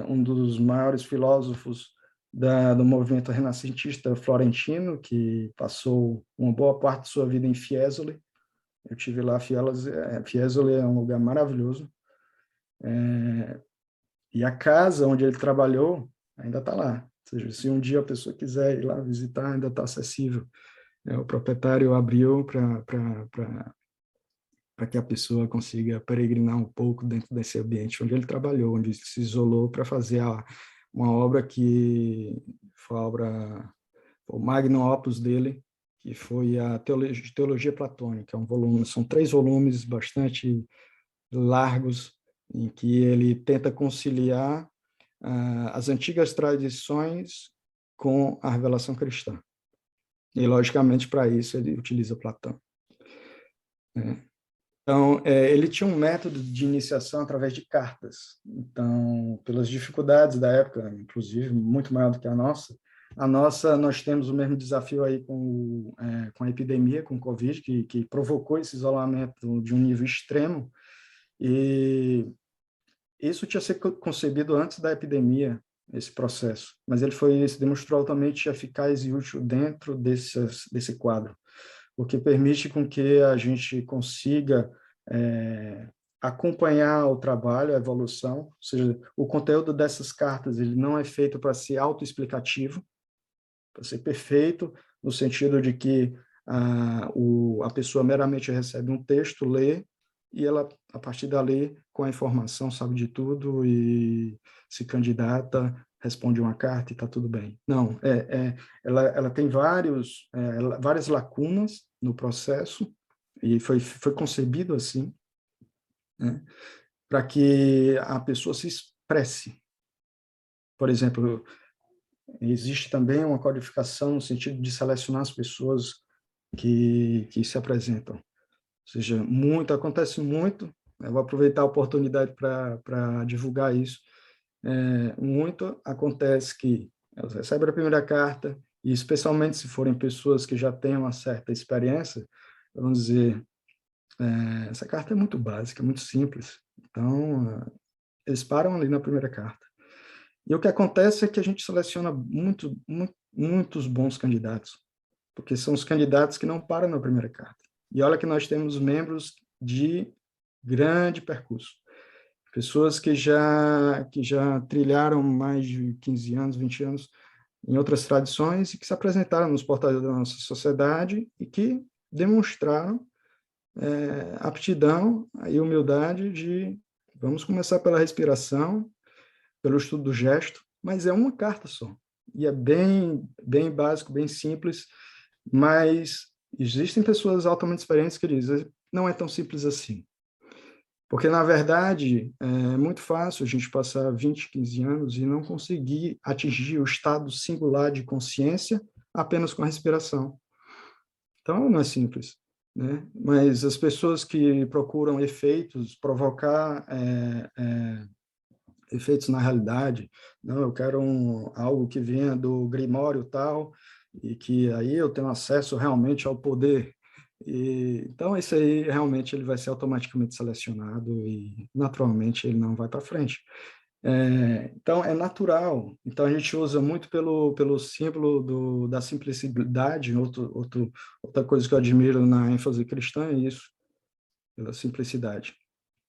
um dos maiores filósofos do movimento renascentista florentino, que passou uma boa parte de sua vida em Fiesole. Eu tive lá. Fiesole é um lugar maravilhoso. E a casa onde ele trabalhou ainda está lá. Ou seja, se um dia a pessoa quiser ir lá visitar, ainda está acessível. O proprietário abriu para que a pessoa consiga peregrinar um pouco dentro desse ambiente onde ele trabalhou, onde ele se isolou para fazer uma obra que foi o magnum opus dele, que foi a Teologia Platônica. Um volume, são 3 volumes bastante largos, em que ele tenta conciliar as antigas tradições com a revelação cristã. E, logicamente, para isso ele utiliza Platão. Então, ele tinha um método de iniciação através de cartas. Então, pelas dificuldades da época, inclusive, muito maior do que a nossa, nós temos o mesmo desafio aí com a epidemia, com o Covid, que provocou esse isolamento de um nível extremo, e isso tinha sido concebido antes da epidemia, esse processo, mas ele se demonstrou altamente eficaz e útil dentro desse quadro, porque permite com que a gente consiga acompanhar o trabalho, a evolução. Ou seja, o conteúdo dessas cartas ele não é feito para ser autoexplicativo, para ser perfeito, no sentido de que a pessoa meramente recebe um texto, lê, e ela, a partir dali, com a informação, sabe de tudo e se candidata, responde uma carta e está tudo bem. Não, ela tem várias lacunas no processo, e foi concebido assim, né, para que a pessoa se expresse. Por exemplo, existe também uma codificação no sentido de selecionar as pessoas que se apresentam. Ou seja, acontece muito, eu vou aproveitar a oportunidade para divulgar isso. Muito acontece que elas recebem a primeira carta, e especialmente se forem pessoas que já têm uma certa experiência, vamos dizer, essa carta é muito básica, muito simples. Então, eles param ali na primeira carta. E o que acontece é que a gente seleciona muitos bons candidatos, porque são os candidatos que não param na primeira carta. E olha que nós temos membros de grande percurso, pessoas que já trilharam mais de 15 anos, 20 anos em outras tradições e que se apresentaram nos portais da nossa sociedade e que demonstraram aptidão e humildade de vamos começar pela respiração, pelo estudo do gesto, mas é uma carta só. E é bem básico, bem simples, mas existem pessoas altamente experientes que dizem não é tão simples assim. Porque, na verdade, é muito fácil a gente passar 20, 15 anos e não conseguir atingir o estado singular de consciência apenas com a respiração. Então, não é simples. né? Mas as pessoas que procuram efeitos, provocar efeitos na realidade, não, eu quero algo que venha do Grimório tal, e que aí eu tenho acesso realmente ao poder. Então, isso aí realmente ele vai ser automaticamente selecionado e naturalmente ele não vai para frente. Então, é natural. Então, a gente usa muito pelo símbolo da simplicidade. Outra coisa que eu admiro na ênfase cristã é isso, pela simplicidade,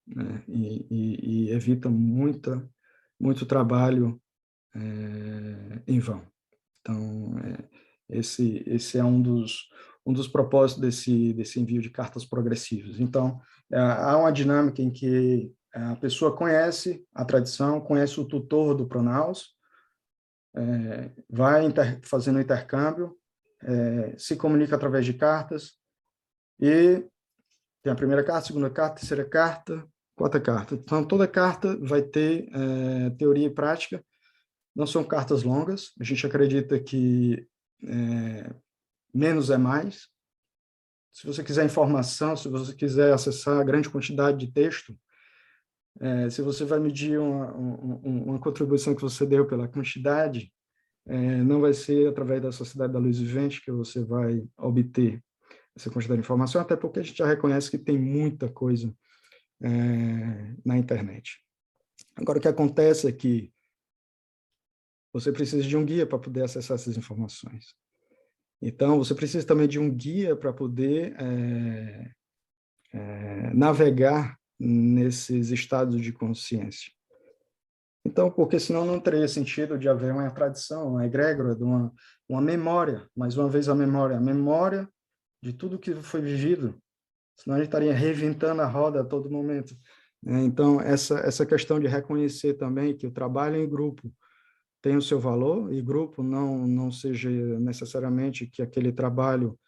né? E evita muito trabalho em vão. Então, esse é um dos propósitos desse envio de cartas progressivas. Então, há uma dinâmica em que a pessoa conhece a tradição, conhece o tutor do Pronaus, vai fazendo intercâmbio, se comunica através de cartas, e tem a primeira carta, a segunda carta, a terceira carta, quarta carta. Então, toda carta vai ter teoria e prática. Não são cartas longas, a gente acredita que menos é mais. Se você quiser informação, se você quiser acessar a grande quantidade de texto, se você vai medir uma contribuição que você deu pela quantidade, não vai ser através da Sociedade da Luz Vivente que você vai obter essa quantidade de informação, até porque a gente já reconhece que tem muita coisa na internet. Agora, o que acontece é que você precisa de um guia para poder acessar essas informações. Então, você precisa também de um guia para poder navegar nesses estados de consciência. Então, porque senão não teria sentido de haver uma tradição, uma egrégora, de uma memória, mais uma vez a memória de tudo que foi vivido, senão a gente estaria reinventando a roda a todo momento. Então, essa questão de reconhecer também que o trabalho em grupo tem o seu valor, e grupo não seja necessariamente que aquele trabalho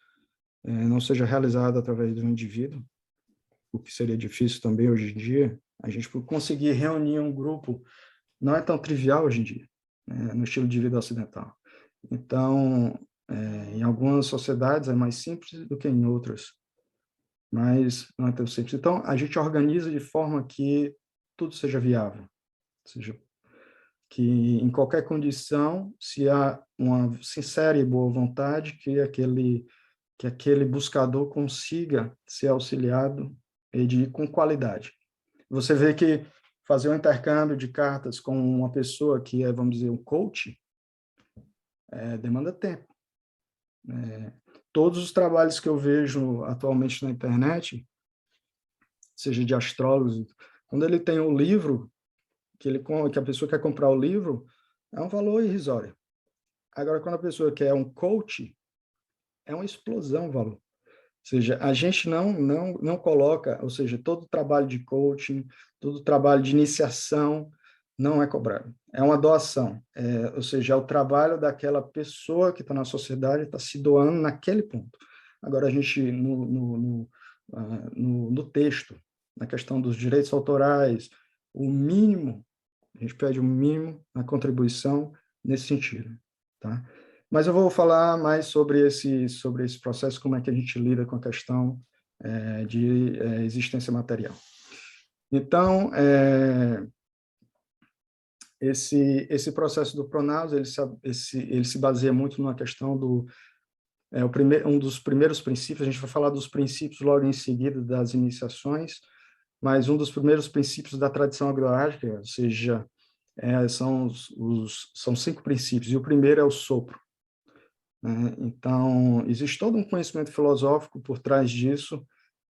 não seja realizado através do indivíduo, o que seria difícil também hoje em dia. A gente conseguir reunir um grupo não é tão trivial hoje em dia, no estilo de vida ocidental. Então, em algumas sociedades é mais simples do que em outras, mas não é tão simples. Então, a gente organiza de forma que tudo seja viável, ou seja, que em qualquer condição, se há uma sincera e boa vontade, que aquele buscador consiga ser auxiliado com qualidade. Você vê que fazer um intercâmbio de cartas com uma pessoa que é, vamos dizer, um coach, demanda tempo. Todos os trabalhos que eu vejo atualmente na internet, seja de astrólogos, quando ele tem um livro, que a pessoa quer comprar o livro, é um valor irrisório. Agora, quando a pessoa quer um coach, é uma explosão o valor. Ou seja, a gente não coloca, ou seja, todo trabalho de coaching, todo trabalho de iniciação não é cobrado. É uma doação, ou seja, é o trabalho daquela pessoa que está na sociedade, está se doando naquele ponto. Agora, a gente, no texto, na questão dos direitos autorais, o mínimo, a gente pede o mínimo na contribuição nesse sentido, tá? Mas eu vou falar mais sobre esse processo, como é que a gente lida com a questão de existência material. Então, esse processo do Pronaus, ele se baseia muito numa questão um dos primeiros princípios, a gente vai falar dos princípios logo em seguida das iniciações, mas um dos primeiros princípios da tradição agroágica, ou seja, são 5 princípios, e o primeiro é o sopro. Então, existe todo um conhecimento filosófico por trás disso,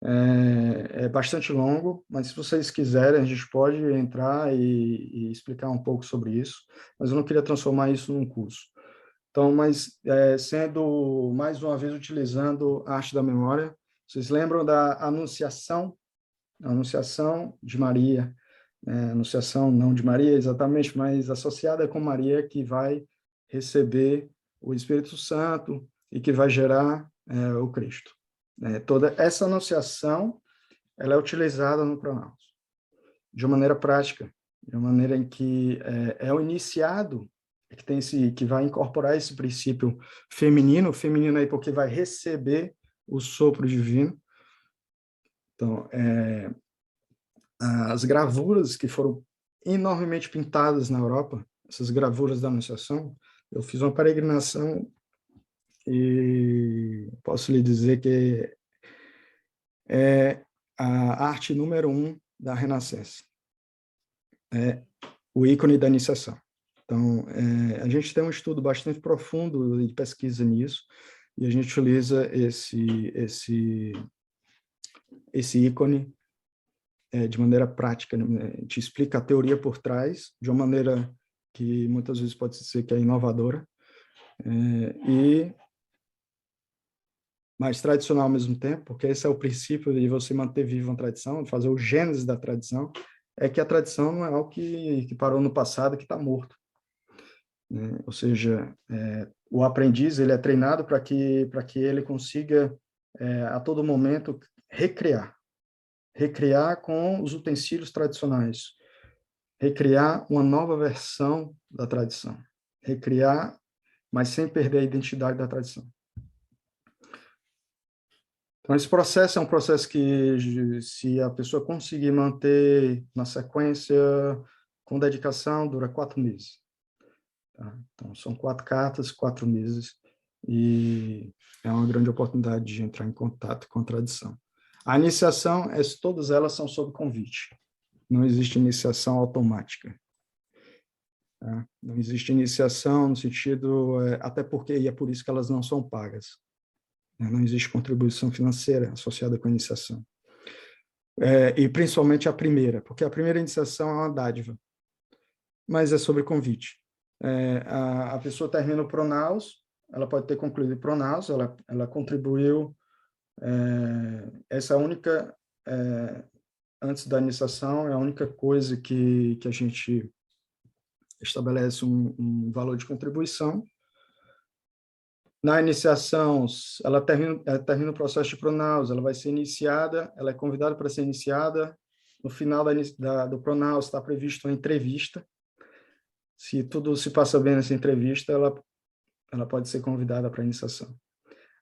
é bastante longo, mas se vocês quiserem, a gente pode entrar e explicar um pouco sobre isso, mas eu não queria transformar isso num curso. Então, mas sendo, mais uma vez, utilizando a arte da memória, vocês lembram da Anunciação? A Anunciação de Maria, Anunciação não de Maria exatamente, mas associada com Maria, que vai receber o Espírito Santo e que vai gerar o Cristo. Toda essa anunciação ela é utilizada no Pronaus de uma maneira prática, de uma maneira em que é o iniciado que vai incorporar esse princípio feminino aí porque vai receber o sopro divino, Então, as gravuras que foram enormemente pintadas na Europa, essas gravuras da Anunciação, eu fiz uma peregrinação e posso lhe dizer que é a arte número 1 da Renascença, é o ícone da iniciação. Então, a gente tem um estudo bastante profundo de pesquisa nisso, e a gente utiliza esse ícone de maneira prática, né? Te explica a teoria por trás, de uma maneira que muitas vezes pode ser que é inovadora, e mais tradicional ao mesmo tempo, porque esse é o princípio de você manter viva uma tradição, de fazer o gênese da tradição, é que a tradição não é algo que parou no passado, que está morto, né? Ou seja, o aprendiz ele é treinado para que ele consiga, a todo momento, recriar com os utensílios tradicionais, recriar uma nova versão da tradição, recriar, mas sem perder a identidade da tradição. Então, esse processo é um processo que, se a pessoa conseguir manter na sequência, com dedicação, dura 4 meses. Tá? Então, são 4 cartas, 4 meses, e é uma grande oportunidade de entrar em contato com a tradição. A iniciação, todas elas são sob convite. Não existe iniciação automática. Tá? Não existe iniciação no sentido, até porque, e é por isso que elas não são pagas. Não existe contribuição financeira associada com a iniciação. E principalmente a primeira, porque a primeira iniciação é uma dádiva, mas é sobre convite. A pessoa termina o Pronaus, ela pode ter concluído o Pronaus, ela contribuiu, essa é a única, antes da iniciação, é a única coisa que a gente estabelece um valor de contribuição. Na iniciação, ela termina o processo de Pronaus, ela vai ser iniciada, ela é convidada para ser iniciada. No final do Pronaus está prevista uma entrevista. Se tudo se passa bem nessa entrevista, ela pode ser convidada para a iniciação.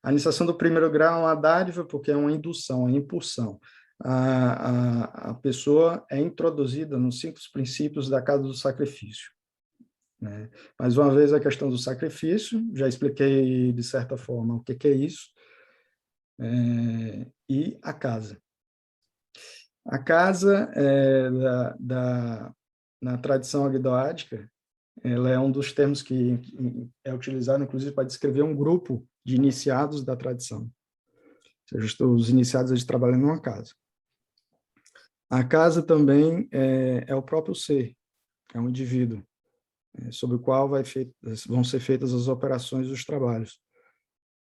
A iniciação do primeiro grau é uma dádiva, porque é uma indução, uma impulsão. A pessoa é introduzida nos 5 princípios da casa do sacrifício, né? Mais uma vez, a questão do sacrifício, já expliquei de certa forma o que é isso, e a casa. A casa, na tradição agdoádica, ela é um dos termos que é utilizado, inclusive, para descrever um grupo de iniciados da tradição. Ou seja, os iniciados, eles trabalham numa casa. A casa também é o próprio ser, é um indivíduo, sobre o qual vão ser feitas as operações dos trabalhos,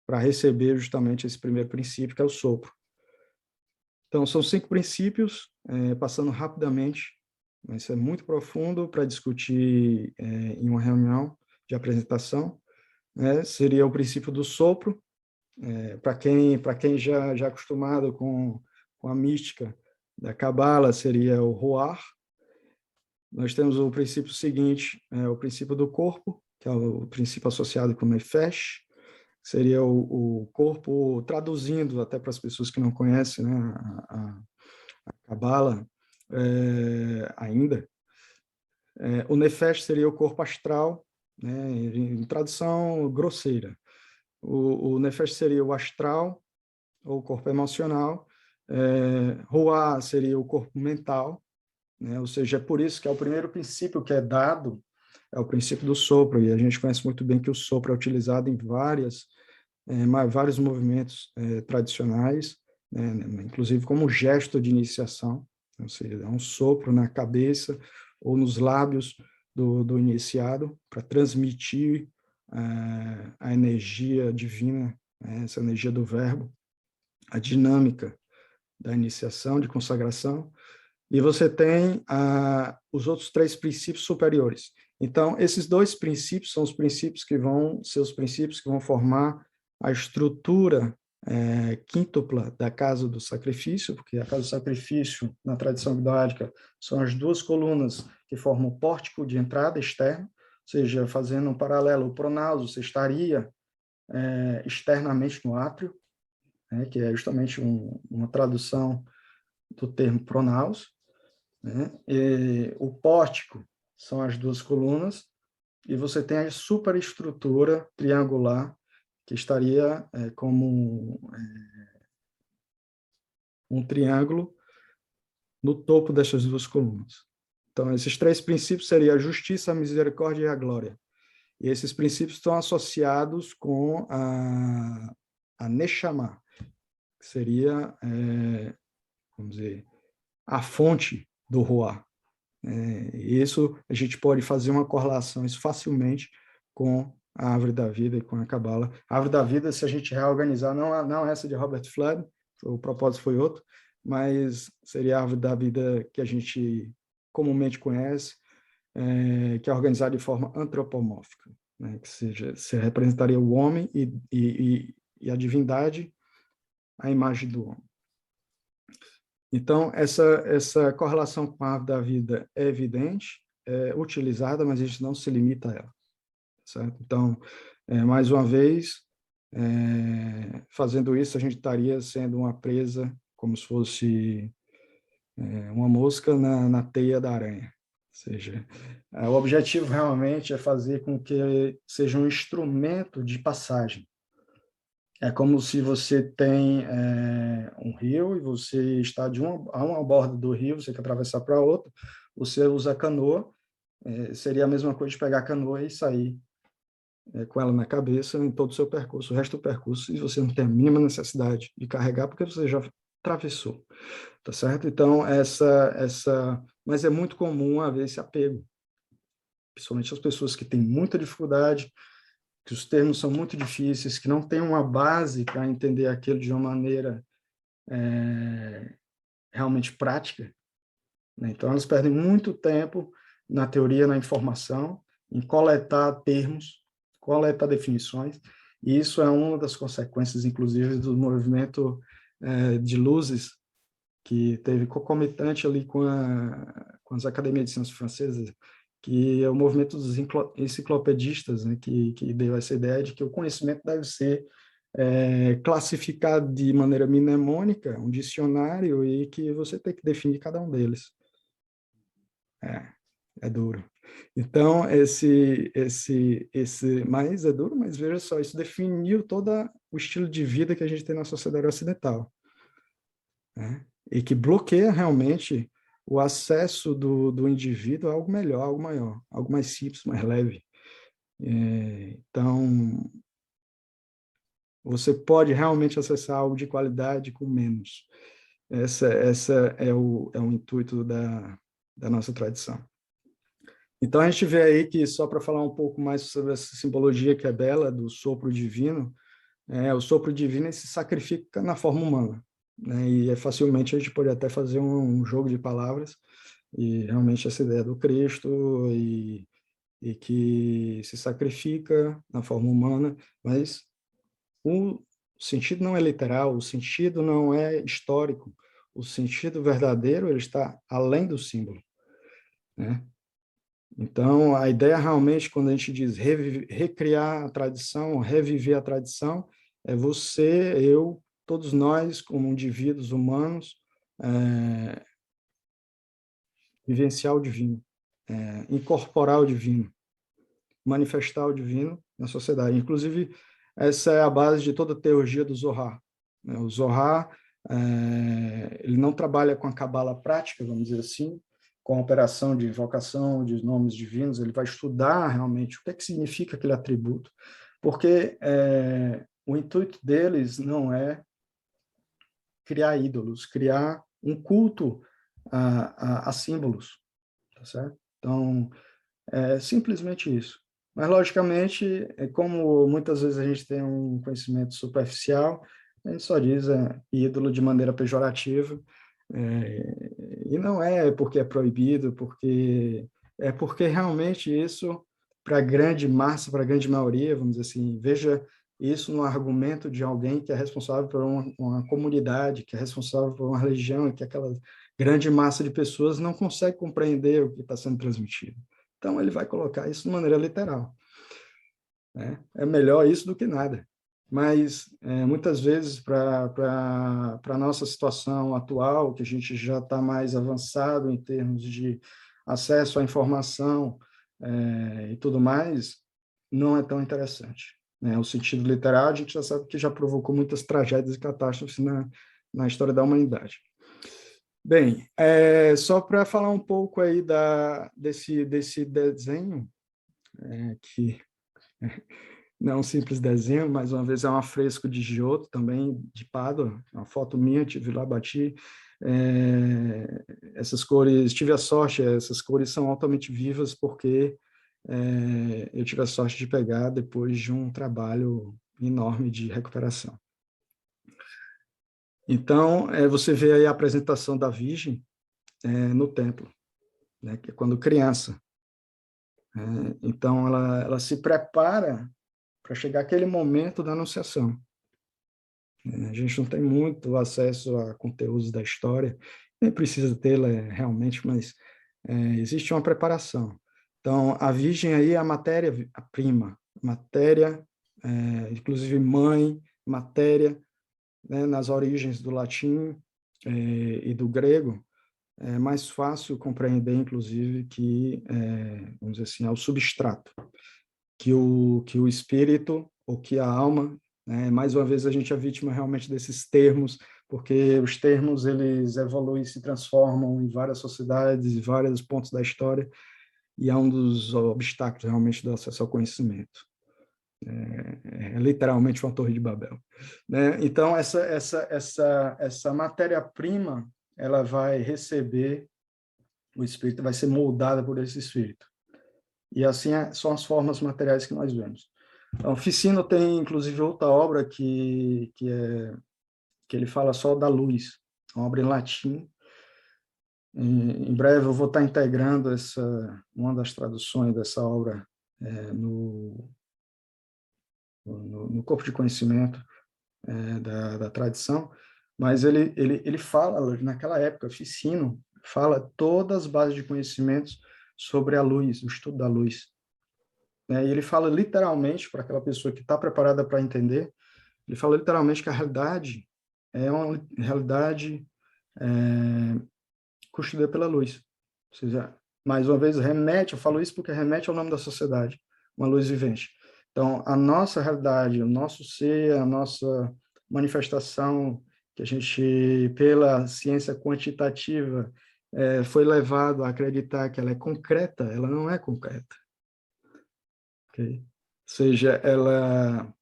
para receber justamente esse primeiro princípio, que é o sopro. Então, são 5 princípios, passando rapidamente, mas isso é muito profundo para discutir em uma reunião de apresentação. Seria o princípio do sopro, para quem já é acostumado com a mística da Cabala, seria o Ruach. Nós temos o princípio seguinte, o princípio do corpo, que é o princípio associado com o Nefesh, seria o corpo, traduzindo até para as pessoas que não conhecem, né, a Cabala ainda. O Nefesh seria o corpo astral, né, em tradução grosseira. O Nefesh seria o astral, ou o corpo emocional. Ruah seria o corpo mental, né? Ou seja, é por isso que é o primeiro princípio que é dado, é o princípio do sopro, e a gente conhece muito bem que o sopro é utilizado em vários movimentos tradicionais, né? Inclusive como gesto de iniciação, ou seja, é um sopro na cabeça ou nos lábios do iniciado para transmitir a energia divina, essa energia do verbo, a dinâmica da iniciação, de consagração. E você tem os outros 3 princípios superiores. Então, esses 2 princípios são os princípios que vão formar a estrutura quíntupla da casa do sacrifício, porque a casa do sacrifício, na tradição agdoádica, são as 2 colunas que formam o pórtico de entrada externo, ou seja, fazendo um paralelo, o pronaus, você estaria externamente no átrio, que é justamente uma tradução do termo pronaos, né? E o pórtico são as duas colunas, e você tem a superestrutura triangular, que estaria como um triângulo no topo dessas duas colunas. Então, esses três princípios seriam a justiça, a misericórdia e a glória. E esses princípios estão associados com a Neshama, que seria, vamos dizer, a fonte do Ruá. E isso, a gente pode fazer uma correlação isso facilmente com a árvore da vida e com a Cabala. A árvore da vida, se a gente reorganizar, não essa de Robert Flood, o propósito foi outro, mas seria a árvore da vida que a gente comumente conhece, que é organizada de forma antropomórfica, né? Que seja, se representaria o homem e a divindade, a imagem do homem. Então, essa correlação com a árvore da vida é evidente, é utilizada, mas a gente não se limita a ela, certo? Então, mais uma vez, fazendo isso, a gente estaria sendo uma presa, como se fosse uma mosca na teia da aranha. Ou seja, o objetivo realmente é fazer com que seja um instrumento de passagem. É como se você tem um rio e você está a uma borda do rio, você quer atravessar para outra, você usa a canoa, seria a mesma coisa de pegar a canoa e sair com ela na cabeça em todo o seu percurso, o resto do percurso, e você não tem a mínima necessidade de carregar, porque você já atravessou, tá certo? Então, mas é muito comum haver esse apego, principalmente as pessoas que têm muita dificuldade, que os termos são muito difíceis, que não têm uma base para entender aquilo de uma maneira realmente prática, né? Então, elas perdem muito tempo na teoria, na informação, em coletar termos, coletar definições, e isso é uma das consequências, inclusive, do movimento de luzes, que teve concomitante ali com as academias de ciências francesas, que é o movimento dos enciclopedistas, né, que deu essa ideia de que o conhecimento deve ser classificado de maneira mnemônica, um dicionário, e que você tem que definir cada um deles. É duro. Então, mas é duro, mas veja só, isso definiu todo o estilo de vida que a gente tem na sociedade ocidental, né? E que bloqueia realmente o acesso do indivíduo a algo melhor, algo maior, algo mais simples, mais leve. Então, você pode realmente acessar algo de qualidade com menos. Essa é o intuito da nossa tradição. Então, a gente vê aí que, só para falar um pouco mais sobre essa simbologia que é bela, do sopro divino, o sopro divino se sacrifica na forma humana, né? E facilmente a gente pode até fazer um jogo de palavras, e realmente essa ideia do Cristo, e que se sacrifica na forma humana, mas o sentido não é literal, o sentido não é histórico, o sentido verdadeiro ele está além do símbolo, né? Então, a ideia realmente, quando a gente diz recriar a tradição, reviver a tradição, é você, eu, todos nós, como indivíduos humanos, vivenciar o divino, incorporar o divino, manifestar o divino na sociedade. Inclusive, essa é a base de toda a teologia do Zohar, né? O Zohar, ele não trabalha com a cabala prática, vamos dizer assim, com a operação de invocação de nomes divinos, ele vai estudar realmente o que é que significa aquele atributo, porque o intuito deles não é criar ídolos, criar um culto a símbolos, tá certo? Então, é simplesmente isso. Mas, logicamente, como muitas vezes a gente tem um conhecimento superficial, a gente só diz ídolo de maneira pejorativa, e não é porque é proibido, é porque realmente isso, para a grande massa, para a grande maioria, vamos dizer assim, veja isso no argumento de alguém que é responsável por uma comunidade, que é responsável por uma religião, que aquela grande massa de pessoas não consegue compreender o que está sendo transmitido. Então, ele vai colocar isso de maneira literal, né? É melhor isso do que nada. mas muitas vezes para a nossa situação atual, que a gente já está mais avançado em termos de acesso à informação e tudo mais, não é tão interessante, né? O sentido literário, a gente já sabe que já provocou muitas tragédias e catástrofes na história da humanidade. Bem, só para falar um pouco aí desse desenho, que não é um simples desenho, mais uma vez é um afresco de Giotto, também de Pádua, uma foto minha, tive lá, bati. Essas cores, tive a sorte, essas cores são altamente vivas porque eu tive a sorte de pegar depois de um trabalho enorme de recuperação. Então, você vê aí a apresentação da Virgem no templo, né, que é quando criança. Então, ela se prepara para chegar aquele momento da anunciação. A gente não tem muito acesso a conteúdos da história, nem precisa tê-la realmente, mas existe uma preparação. Então, a Virgem aí é a matéria-prima, matéria, inclusive mãe, matéria, né, nas origens do latim e do grego, é mais fácil compreender, inclusive, que, vamos dizer assim, é o substrato, que o espírito, ou que a alma, né, mais uma vez a gente é vítima realmente desses termos, porque os termos eles evoluem e se transformam em várias sociedades, em vários pontos da história, e é um dos obstáculos realmente do acesso ao conhecimento. É literalmente uma torre de Babel, né? Então essa matéria-prima ela vai receber o espírito, vai ser moldada por esse espírito. E assim são as formas materiais que nós vemos. Então, Ficino tem, inclusive, outra obra que ele fala só da luz, uma obra em latim. Em breve eu vou estar integrando uma das traduções dessa obra no corpo de conhecimento da tradição, mas ele fala, naquela época, Ficino fala todas as bases de conhecimentos sobre a luz, o estudo da luz. E ele fala literalmente, para aquela pessoa que está preparada para entender, ele fala literalmente que a realidade é uma realidade constituída pela luz. Ou seja, mais uma vez, eu falo isso porque remete ao nome da sociedade, uma luz vivente. Então, a nossa realidade, o nosso ser, a nossa manifestação, que a gente, pela ciência quantitativa, foi levado a acreditar que ela é concreta, ela não é concreta. Okay? Ou seja, ela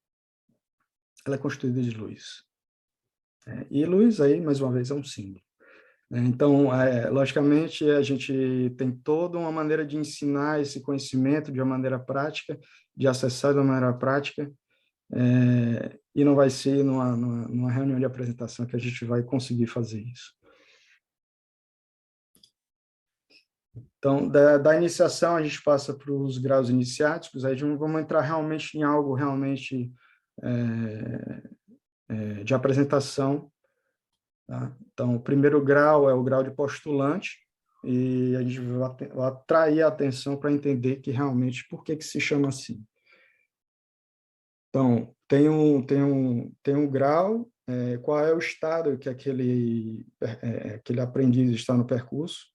é constituída de luz. E luz aí, mais uma vez, é um símbolo. Então, logicamente, a gente tem toda uma maneira de ensinar esse conhecimento de uma maneira prática, de acessar de uma maneira prática, e não vai ser numa reunião de apresentação que a gente vai conseguir fazer isso. Então, da iniciação, a gente passa para os graus iniciáticos, aí vamos entrar realmente em algo realmente de apresentação. Tá? Então, o primeiro grau é o grau de postulante, e a gente vai atrair a atenção para entender que realmente por que se chama assim. Então, tem um grau, qual é o estado que aquele aprendiz está no percurso.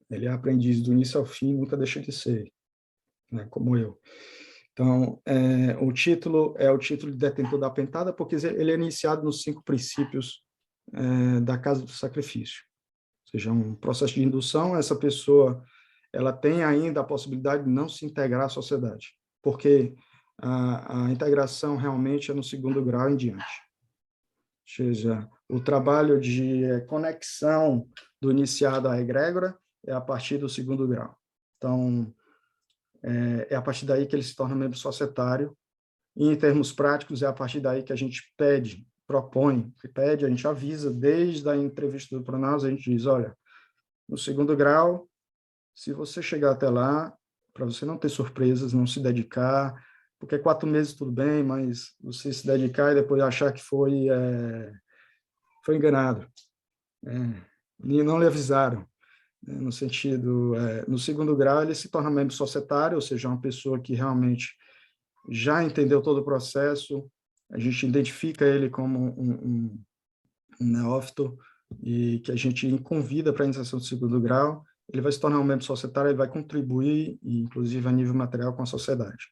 Ele é aprendiz do início ao fim, nunca deixa de ser, né, como eu. Então, o título é o título de detentor da pentada, porque ele é iniciado nos 5 princípios da casa do sacrifício. Ou seja, um processo de indução, essa pessoa ela tem ainda a possibilidade de não se integrar à sociedade, porque a integração realmente é no 2º grau em diante. Ou seja, o trabalho de conexão do iniciado à egrégora é a partir do 2º grau. Então, é a partir daí que ele se torna membro societário, e em termos práticos é a partir daí que a gente propõe, a gente avisa, desde a entrevista do Pronaus, a gente diz, olha, no 2º grau, se você chegar até lá, para você não ter surpresas, não se dedicar, porque 4 meses tudo bem, mas você se dedicar e depois achar que foi enganado. E não lhe avisaram, né, no sentido, no 2º grau ele se torna membro societário, ou seja, uma pessoa que realmente já entendeu todo o processo, a gente identifica ele como um neófito e que a gente convida para a iniciação do segundo grau, ele vai se tornar um membro societário, ele vai contribuir, inclusive a nível material, com a sociedade.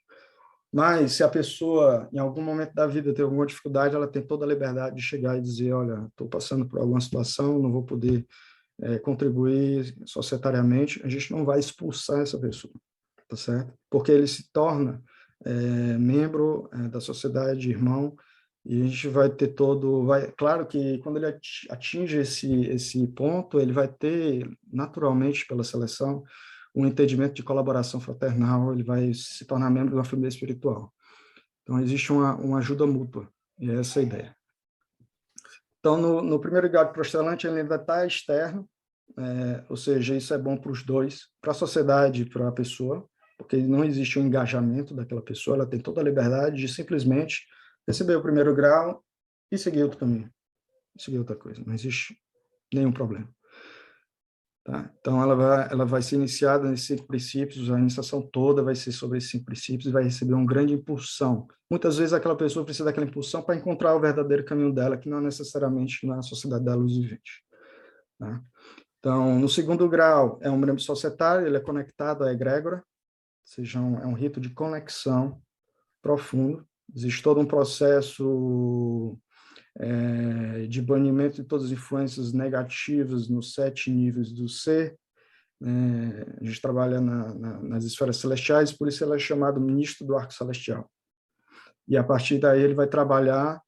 Mas, se a pessoa, em algum momento da vida, tem alguma dificuldade, ela tem toda a liberdade de chegar e dizer, olha, estou passando por alguma situação, não vou poder contribuir societariamente, a gente não vai expulsar essa pessoa, tá certo? Porque ele se torna membro da sociedade, irmão, e a gente vai ter claro que quando ele atinge esse ponto, ele vai ter, naturalmente, pela seleção, um entendimento de colaboração fraternal, ele vai se tornar membro de uma família espiritual. Então, existe uma ajuda mútua, e é essa a ideia. Então, no primeiro grau de prostelante, ele ainda está externo, ou seja, isso é bom para os dois, para a sociedade e para a pessoa, porque não existe um engajamento daquela pessoa, ela tem toda a liberdade de simplesmente receber o primeiro grau e seguir outro caminho, seguir outra coisa, não existe nenhum problema. Tá? Então, ela vai ser iniciada nesses 5 princípios, a iniciação toda vai ser sobre esses 5 princípios e vai receber uma grande impulsão. Muitas vezes aquela pessoa precisa daquela impulsão para encontrar o verdadeiro caminho dela, que não é necessariamente na sociedade da luz vivente. Tá? Então, no segundo grau, é um membro societário, ele é conectado à egrégora, ou seja, é um rito de conexão profundo. Existe todo um processo de banimento de todas as influências negativas nos 7 níveis do ser. A gente trabalha nas esferas celestiais, por isso ele é chamado ministro do arco celestial. E a partir daí ele vai trabalhar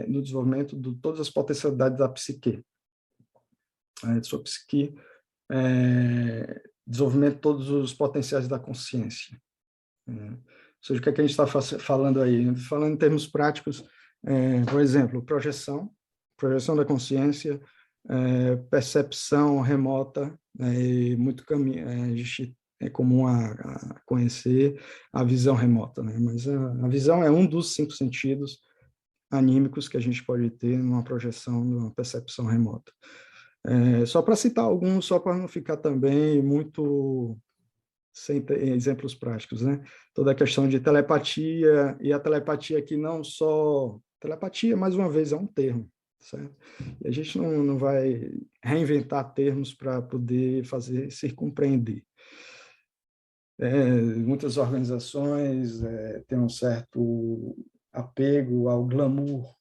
no desenvolvimento de todas as potencialidades da psique, de sua psique, desenvolvimento de todos os potenciais da consciência. Ou seja, o que é que a gente está falando aí? Falando em termos práticos, por exemplo, projeção da consciência, percepção remota, e muito caminho, a gente é comum a conhecer a visão remota, né? Mas a visão é um dos 5 sentidos anímicos que a gente pode ter numa projeção, numa percepção remota. Só para citar alguns, só para não ficar também muito sem exemplos práticos, né? Toda a questão de telepatia, e a telepatia aqui não só... Telepatia, mais uma vez, é um termo, certo? E a gente não vai reinventar termos para poder fazer se compreender. Muitas organizações têm um certo apego ao glamour.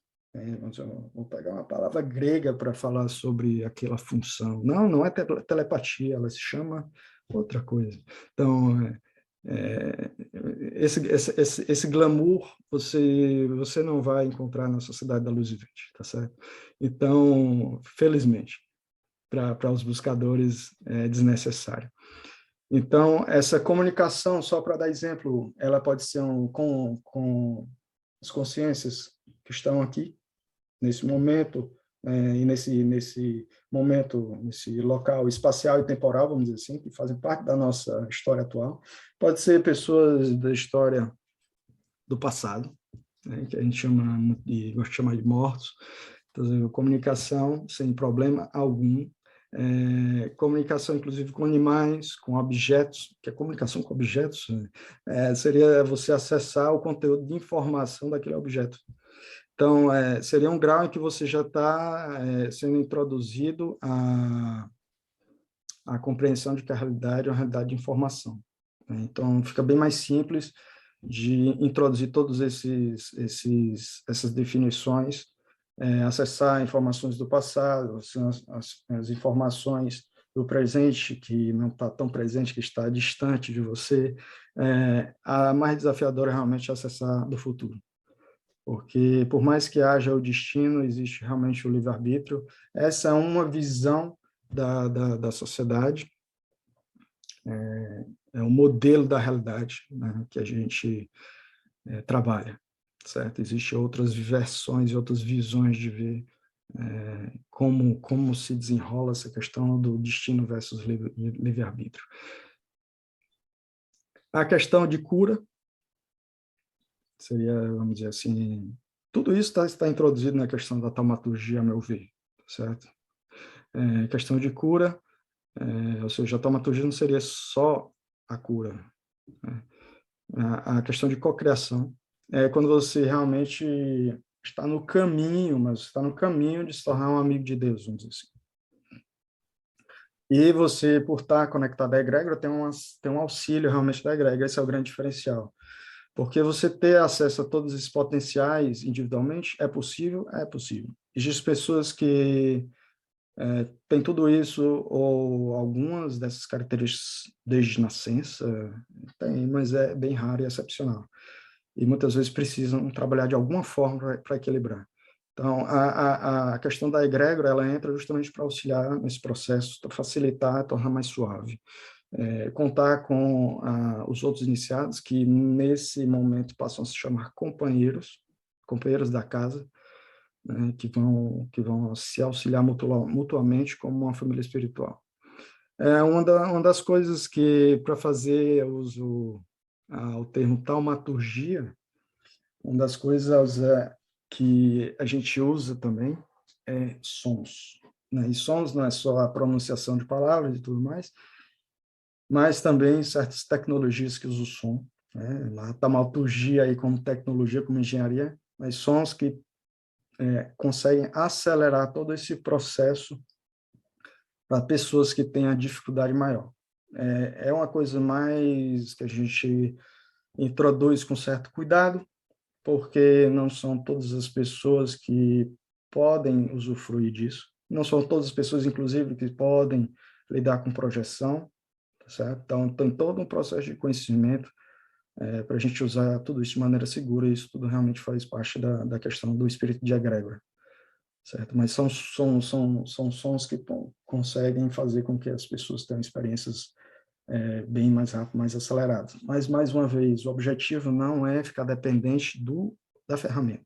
Vou pegar uma palavra grega para falar sobre aquela função. Não é telepatia, ela se chama outra coisa. Então, esse glamour você não vai encontrar na sociedade da luz vivente, tá certo? Então, felizmente, para os buscadores é desnecessário. Então, essa comunicação, só para dar exemplo, ela pode ser com as consciências que estão aqui, nesse momento, e nesse momento, nesse local espacial e temporal, vamos dizer assim, que fazem parte da nossa história atual. Pode ser pessoas da história do passado, né, que a gente gosta de chamar de mortos. Então, comunicação sem problema algum. Comunicação, inclusive, com animais, com objetos, que a comunicação com objetos seria você acessar o conteúdo de informação daquele objeto. Então, seria um grau em que você já está sendo introduzido à compreensão de que a realidade é uma realidade de informação. Né? Então, fica bem mais simples de introduzir todas essas definições, acessar informações do passado, as informações do presente, que não está tão presente, que está distante de você. A mais desafiadora é realmente acessar do futuro. Porque, por mais que haja o destino, existe realmente o livre-arbítrio. Essa é uma visão da sociedade, é um modelo da realidade, né, que a gente trabalha, certo? Existem outras versões e outras visões de ver como se desenrola essa questão do destino versus livre-arbítrio. A questão de cura seria, vamos dizer assim, tudo isso está introduzido na questão da taumaturgia, a meu ver, certo? Questão de cura, ou seja, a taumaturgia não seria só a cura, né? A questão de cocriação, é quando você realmente está no caminho, mas está no caminho de se tornar um amigo de Deus, vamos dizer assim. E você, por estar conectado à egrégora, tem um auxílio realmente da egrégora, esse é o grande diferencial. Porque você ter acesso a todos esses potenciais individualmente é possível? É possível. Existem pessoas que têm tudo isso, ou algumas dessas características desde nascença, tem, mas é bem raro e excepcional. E muitas vezes precisam trabalhar de alguma forma para equilibrar. Então, a questão da egrégora, ela entra justamente para auxiliar nesse processo, para facilitar, tornar mais suave. Contar com os outros iniciados, que nesse momento passam a se chamar companheiros, companheiros da casa, né, que vão se auxiliar mutuamente como uma família espiritual. Uma das coisas que, para fazer uso ao termo taumaturgia, uma das coisas que a gente usa também é sons, né? E sons não é só a pronunciação de palavras e tudo mais, mas também certas tecnologias que usam o som, né? A taumaturgia aí como tecnologia, como engenharia, mas sons que conseguem acelerar todo esse processo para pessoas que têm a dificuldade maior. É uma coisa mais que a gente introduz com certo cuidado, porque não são todas as pessoas que podem usufruir disso, não são todas as pessoas, inclusive, que podem lidar com projeção, tá certo? Então, tem todo um processo de conhecimento para a gente usar tudo isso de maneira segura, e isso tudo realmente faz parte da questão do espírito de egrégora, certo? Mas são sons que conseguem fazer com que as pessoas tenham experiências bem mais rápido, mais aceleradas. Mas, mais uma vez, o objetivo não é ficar dependente da ferramenta.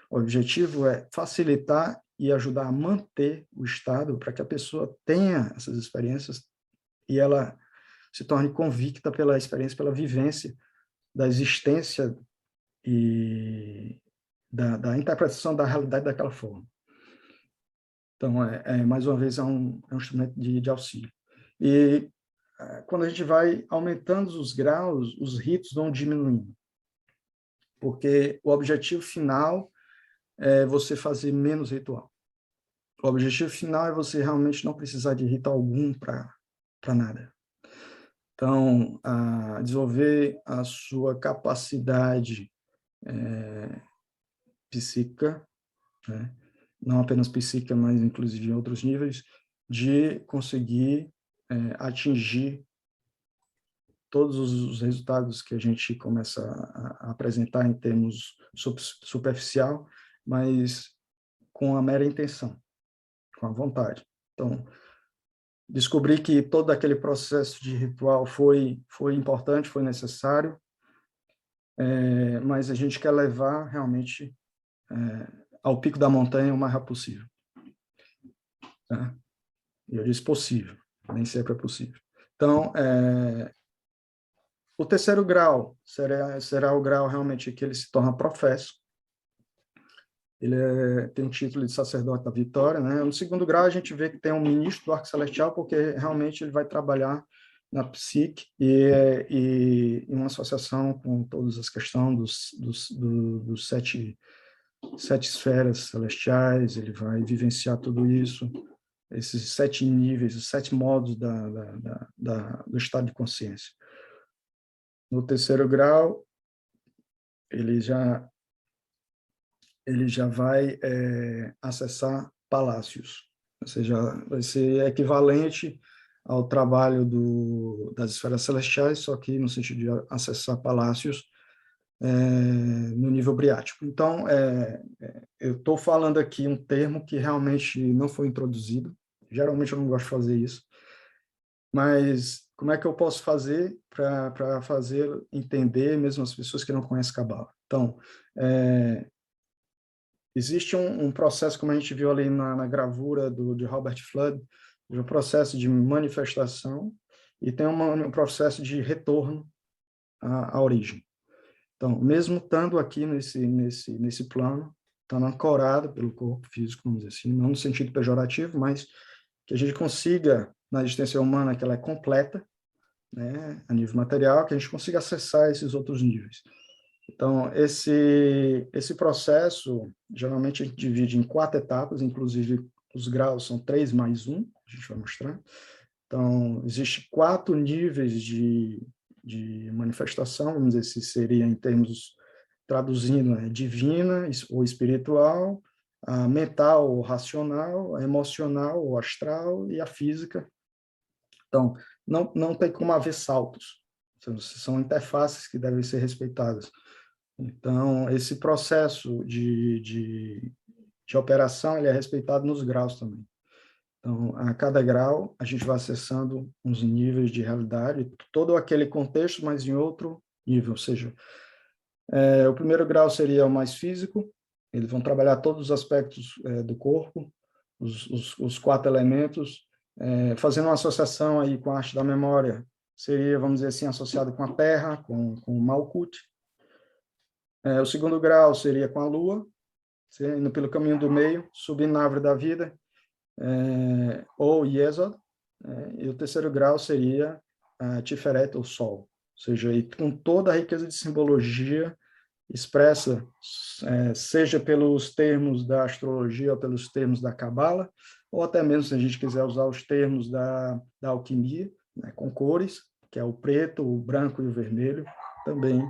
O objetivo é facilitar e ajudar a manter o estado para que a pessoa tenha essas experiências e ela se torne convicta pela experiência, pela vivência da existência e da interpretação da realidade daquela forma. Então, mais uma vez, é um instrumento de auxílio. E quando a gente vai aumentando os graus, os ritos vão diminuindo, porque o objetivo final é você fazer menos ritual. O objetivo final é você realmente não precisar de rito algum para nada. Então, desenvolver a sua capacidade psíquica, né? Não apenas psíquica, mas inclusive em outros níveis, de conseguir atingir todos os resultados que a gente começa a apresentar em termos superficial, mas com a mera intenção, com a vontade. Então, descobri que todo aquele processo de ritual foi importante, foi necessário, mas a gente quer levar realmente ao pico da montanha o mais rápido possível. Tá? E eu disse possível, nem sempre é possível. Então, o terceiro grau será o grau realmente que ele se torna professo. Ele tem o título de sacerdote da vitória, né? No segundo grau, a gente vê que tem um ministro do arco celestial, porque realmente ele vai trabalhar na psique e em uma associação com todas as questões dos sete esferas celestiais, ele vai vivenciar tudo isso, esses 7 níveis, os 7 modos do estado de consciência. No terceiro grau, ele já vai acessar palácios, ou seja, vai ser equivalente ao trabalho das esferas celestiais, só que no sentido de acessar palácios no nível briático. Então, eu estou falando aqui um termo que realmente não foi introduzido, geralmente eu não gosto de fazer isso, mas como é que eu posso fazer para fazer entender mesmo as pessoas que não conhecem Cabala? Então, existe um processo, como a gente viu ali na gravura de Robert Flood, de um processo de manifestação e tem um processo de retorno à origem. Então, mesmo estando aqui nesse plano, estando ancorado pelo corpo físico, vamos dizer assim, não no sentido pejorativo, mas que a gente consiga, na existência humana, que ela é completa, né, a nível material, que a gente consiga acessar esses outros níveis. Então, esse processo, geralmente a gente divide em 4 etapas, inclusive os graus são 3 mais 1, a gente vai mostrar. Então, existe 4 níveis de manifestação, vamos dizer, se seria em termos, traduzindo, divina ou espiritual, a mental ou racional, a emocional ou astral e a física. Então, não tem como haver saltos, são interfaces que devem ser respeitadas. Então, esse processo de operação ele é respeitado nos graus também. Então, a cada grau, a gente vai acessando uns níveis de realidade, todo aquele contexto, mas em outro nível. Ou seja, o primeiro grau seria o mais físico, eles vão trabalhar todos os aspectos do corpo, os 4 elementos, fazendo uma associação aí com a arte da memória, seria, vamos dizer assim, associado com a Terra, com o Malkuth. O segundo grau seria com a Lua, indo pelo caminho do meio, subindo na árvore da vida, ou Yesod, e o terceiro grau seria Tiferet, ou Sol, ou seja, e com toda a riqueza de simbologia expressa, seja pelos termos da astrologia ou pelos termos da Cabala, ou até mesmo se a gente quiser usar os termos da alquimia, né, com cores, que é o preto, o branco e o vermelho, também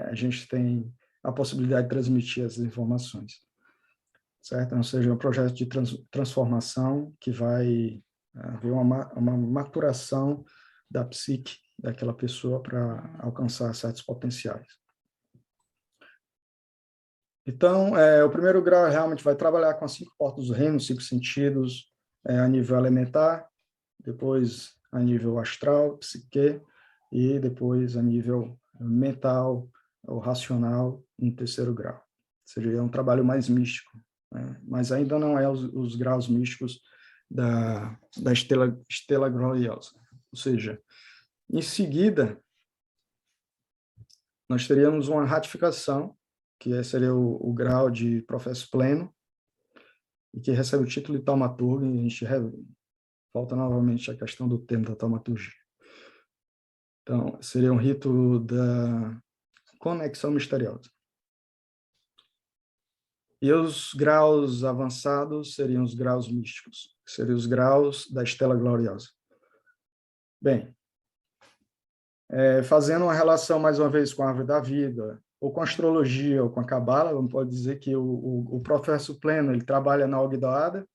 a gente tem a possibilidade de transmitir essas informações. Certo? Ou seja, é um projeto de transformação que vai haver uma maturação da psique daquela pessoa para alcançar certos potenciais. Então, o primeiro grau realmente vai trabalhar com as 5 portas do reino, 5 sentidos, a nível elementar, depois a nível astral, psique, e depois a nível mental ou racional, no terceiro grau. Seria um trabalho mais místico, né? Mas ainda não é os graus místicos da Estela Gloriosa. Ou seja, em seguida, nós teríamos uma ratificação, que seria o grau de professo pleno, e que recebe o título de taumaturgo, e a gente volta novamente à questão do termo da taumaturgia. Então, seria um rito da conexão misteriosa. E os graus avançados seriam os graus místicos, que seriam os graus da Estela Gloriosa. Bem, fazendo uma relação, mais uma vez, com a árvore da vida, ou com a astrologia, ou com a cabala, vamos pode dizer que o professo pleno ele trabalha na Ogdoada,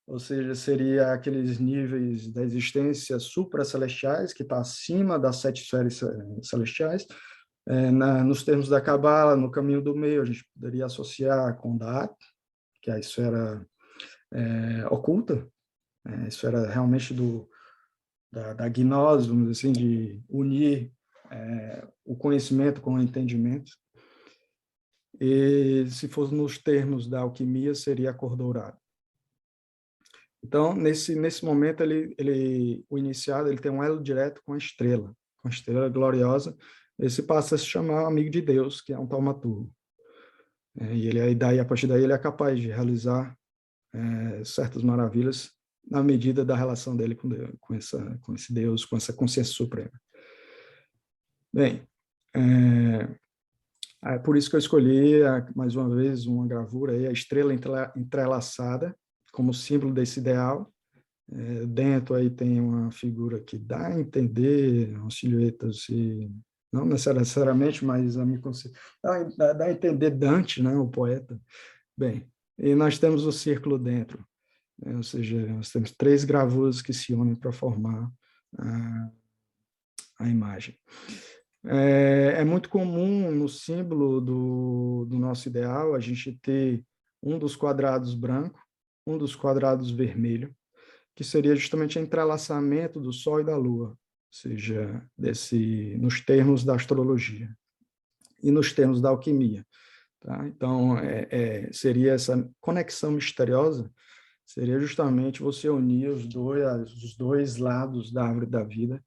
ou seja, seria aqueles níveis da existência supracelestiais, que está acima das 7 esferas celestiais. Nos termos da cabala, no caminho do meio, a gente poderia associar com Da'at, que é a esfera oculta, a esfera realmente da gnose, vamos dizer assim, de unir o conhecimento com o entendimento. E, se fosse nos termos da alquimia, seria a cor dourada. Então, nesse momento, o iniciado ele tem um elo direto com a estrela gloriosa. Esse passa a se chamar amigo de Deus, que é um taumaturgo. E a partir daí, ele é capaz de realizar certas maravilhas na medida da relação dele com Deus, com esse Deus, com essa consciência suprema. Bem, é por isso que eu escolhi, mais uma vez, uma gravura, aí, a estrela entrelaçada, como símbolo desse ideal. Dentro aí tem uma figura que dá a entender, uma silhueta, assim, não necessariamente, mas dá a entender Dante, né, o poeta. Bem, e nós temos o círculo dentro, né, ou seja, nós temos 3 gravuras que se unem para formar a imagem. É muito comum no símbolo do nosso ideal a gente ter um dos quadrados branco, um dos quadrados vermelho, que seria justamente o entrelaçamento do Sol e da Lua, ou seja, nos termos da astrologia e nos termos da alquimia. Tá? Então, seria essa conexão misteriosa, seria justamente você unir os dois lados da árvore da vida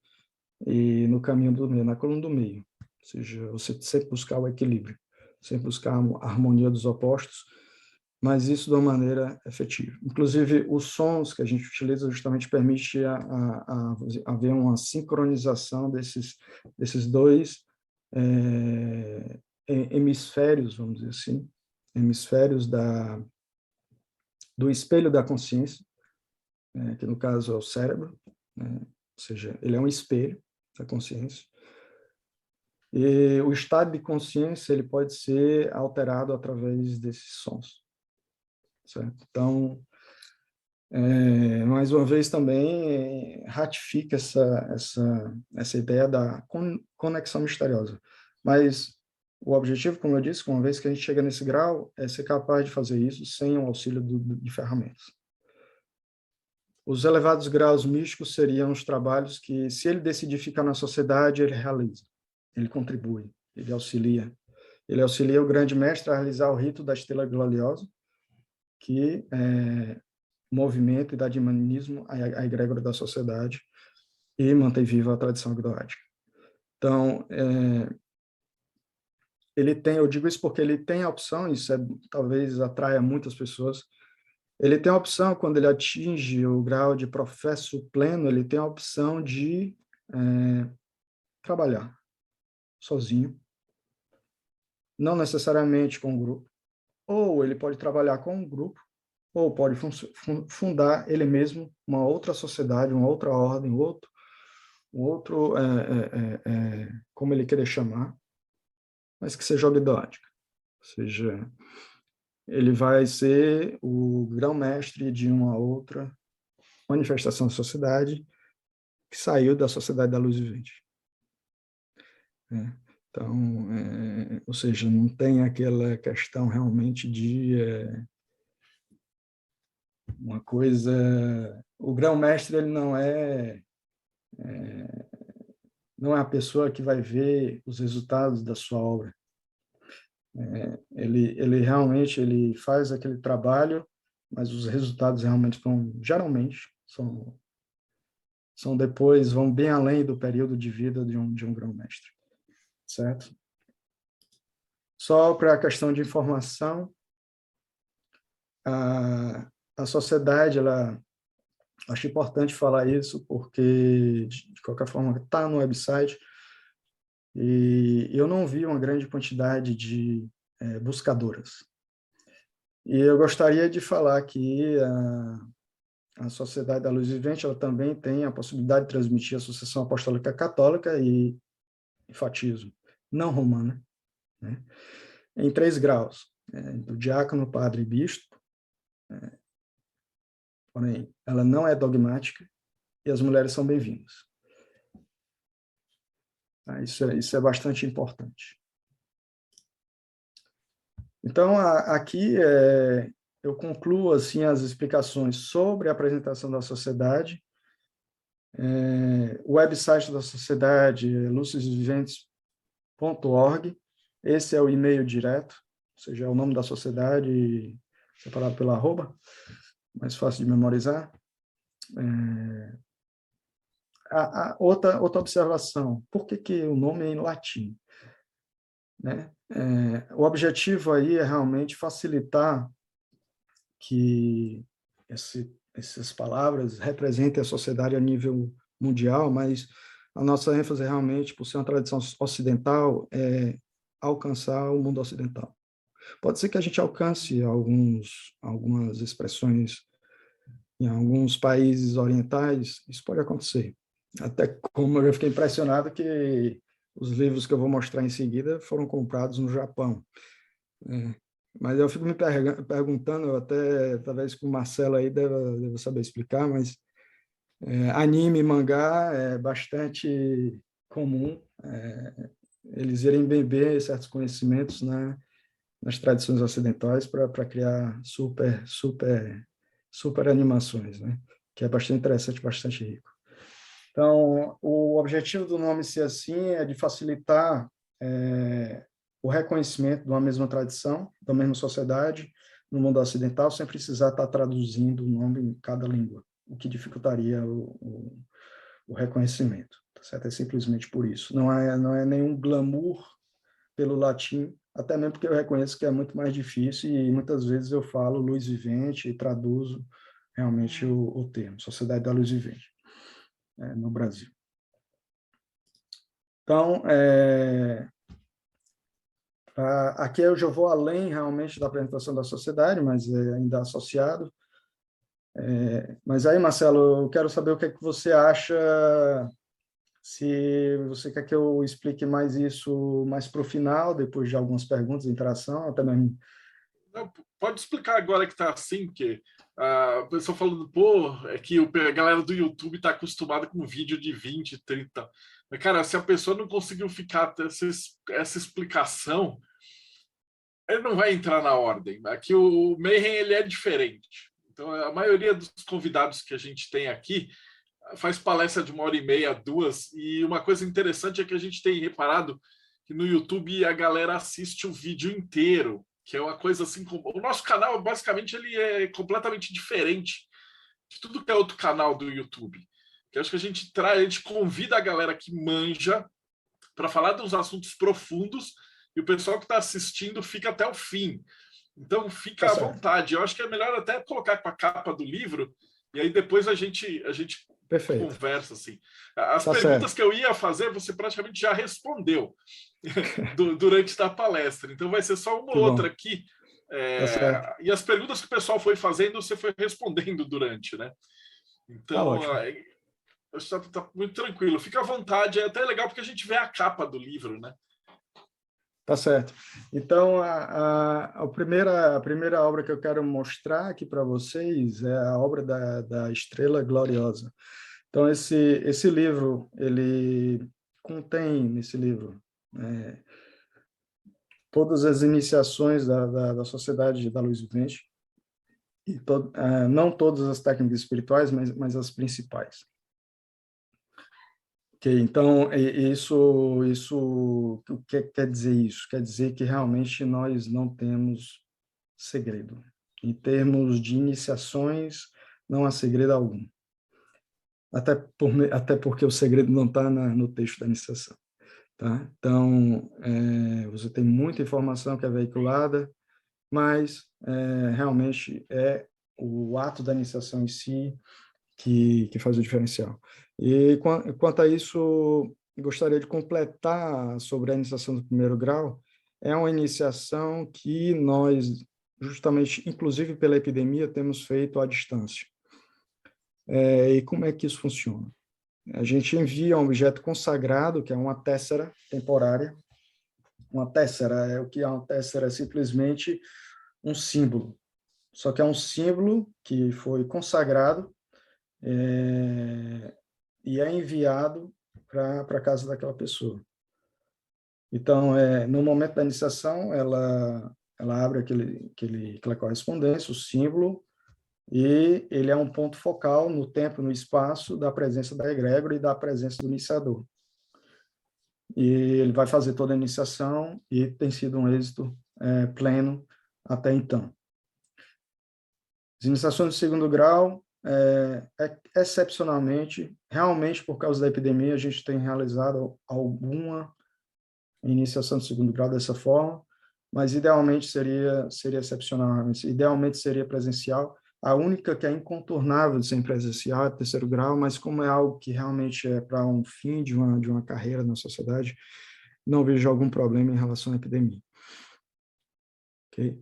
e no caminho do meio, na coluna do meio. Ou seja, você sempre buscar o equilíbrio, sempre buscar a harmonia dos opostos, mas isso de uma maneira efetiva. Inclusive, os sons que a gente utiliza justamente permite haver uma sincronização desses dois hemisférios, vamos dizer assim, hemisférios do espelho da consciência, que no caso é o cérebro, né? Ou seja, ele é um espelho da consciência. E o estado de consciência ele pode ser alterado através desses sons, certo? Então, mais uma vez também ratifica essa ideia da conexão misteriosa. Mas o objetivo, como eu disse, uma vez que a gente chega nesse grau, é ser capaz de fazer isso sem o auxílio de ferramentas. Os elevados graus místicos seriam os trabalhos que, se ele decidir ficar na sociedade, ele realiza, ele contribui, ele auxilia. Ele auxilia o grande mestre a realizar o rito da estrela gloriosa, que movimento e dá dinamismo à egrégora da sociedade e mantém viva a tradição agnoática. Então, ele tem, eu digo isso porque ele tem a opção, isso talvez atraia muitas pessoas, ele tem a opção, quando ele atinge o grau de professo pleno, ele tem a opção de trabalhar sozinho, não necessariamente com um grupo, ou ele pode trabalhar com um grupo, ou pode fundar ele mesmo uma outra sociedade, uma outra ordem, como ele querer chamar, mas que seja ogdótica. Ou seja, ele vai ser o grão-mestre de uma outra manifestação da sociedade que saiu da sociedade da luz vivente. Então, ou seja, não tem aquela questão realmente de uma coisa... O grão-mestre ele não é a pessoa que vai ver os resultados da sua obra. Ele realmente ele faz aquele trabalho, mas os resultados realmente geralmente são depois, vão bem além do período de vida de um grão-mestre, certo? Só para a questão de informação, a sociedade, acho importante falar isso, porque, de qualquer forma, está no website, e eu não vi uma grande quantidade de buscadoras. E eu gostaria de falar que a Sociedade da Luz Vivente ela também tem a possibilidade de transmitir a Sucessão Apostólica Católica e Fatismo não romana, né? Em 3 graus, do diácono, padre e bispo, porém, ela não é dogmática e as mulheres são bem-vindas. Isso é bastante importante. Então, aqui eu concluo assim, as explicações sobre a apresentação da sociedade. O website da sociedade é lucesviventes.org. Esse é o e-mail direto, ou seja, é o nome da sociedade separado pela arroba, mais fácil de memorizar. Outra observação, por que o nome é em latim? Né? O objetivo aí é realmente facilitar que essas palavras representem a sociedade a nível mundial, mas a nossa ênfase realmente, por ser uma tradição ocidental, é alcançar o mundo ocidental. Pode ser que a gente alcance algumas expressões em alguns países orientais, isso pode acontecer. Até como eu fiquei impressionado que os livros que eu vou mostrar em seguida foram comprados no Japão. Mas eu fico me perguntando, até talvez com o Marcelo aí deva saber explicar, mas anime, mangá é bastante comum eles irem beber certos conhecimentos, né, nas tradições ocidentais para criar super animações, né, que é bastante interessante, bastante rico. Então, o objetivo do nome ser assim é de facilitar o reconhecimento de uma mesma tradição, da mesma sociedade, no mundo ocidental, sem precisar estar traduzindo o nome em cada língua, o que dificultaria o reconhecimento. Tá certo? É simplesmente por isso. Não é nenhum glamour pelo latim, até mesmo porque eu reconheço que é muito mais difícil e muitas vezes eu falo luz vivente e traduzo realmente o termo, Sociedade da Luz Vivente, no Brasil. Então, Aqui eu já vou além realmente da apresentação da sociedade, mas é ainda associado. Mas aí, Marcelo, eu quero saber o que é que você acha, se você quer que eu explique mais isso mais para o final, depois de algumas perguntas, interação, até mesmo. Não, pode explicar agora que está assim, que a pessoa falando, pô, é que a galera do YouTube está acostumada com vídeo de 20, 30. Mas, cara, se a pessoa não conseguiu ficar até essa explicação, ele não vai entrar na ordem. Aqui o Mayhem ele é diferente. Então, a maioria dos convidados que a gente tem aqui faz palestra de 1h30, 2, e uma coisa interessante é que a gente tem reparado que no YouTube a galera assiste o vídeo inteiro, que é uma coisa assim, o nosso canal basicamente ele é completamente diferente de tudo que é outro canal do YouTube. Que eu acho que a gente convida a galera que manja para falar dos assuntos profundos e o pessoal que está assistindo fica até o fim. Então Tá fica à certo. vontade. Eu acho que é melhor até colocar com a capa do livro e aí depois a gente Perfeito. conversa assim. As Tá perguntas certo. que eu ia fazer, você praticamente já respondeu durante a palestra. Então vai ser só uma Que ou outra bom. aqui. Tá certo. E as perguntas que o pessoal foi fazendo, você foi respondendo durante, né? Tá Então, ótimo. está muito tranquilo. Fica à vontade. É até legal porque a gente vê a capa do livro, né? Tá certo. Então, a primeira obra que eu quero mostrar aqui para vocês é a obra da Estrela Gloriosa. Então, esse livro, ele contém, nesse livro, todas as iniciações da Sociedade da Luz Vivente, e não todas as técnicas espirituais, mas as principais. Ok, então, o que quer dizer isso? Quer dizer que realmente nós não temos segredo. Em termos de iniciações, não há segredo algum. Até porque o segredo não está no texto da iniciação. Tá? Então, você tem muita informação que é veiculada, mas realmente é o ato da iniciação em si que faz o diferencial. E quanto a isso, gostaria de completar sobre a iniciação do primeiro grau. É uma iniciação que nós, justamente, inclusive pela epidemia, temos feito à distância. E como é que isso funciona? A gente envia um objeto consagrado, que é uma téssera temporária. Uma téssera, o que é uma téssera? É simplesmente um símbolo. Só que é um símbolo que foi consagrado e é enviado para a casa daquela pessoa. Então, no momento da iniciação, ela abre aquela correspondência, o símbolo, e ele é um ponto focal no tempo, no espaço, da presença da egrégora e da presença do iniciador. E ele vai fazer toda a iniciação e tem sido um êxito pleno até então. As iniciações de segundo grau, excepcionalmente, realmente por causa da epidemia, a gente tem realizado alguma iniciação de segundo grau dessa forma, mas idealmente seria excepcional, idealmente seria presencial. A única que é incontornável de ser presencial é terceiro grau, mas como é algo que realmente é para um fim de uma carreira na sociedade, não vejo algum problema em relação à epidemia. Ok?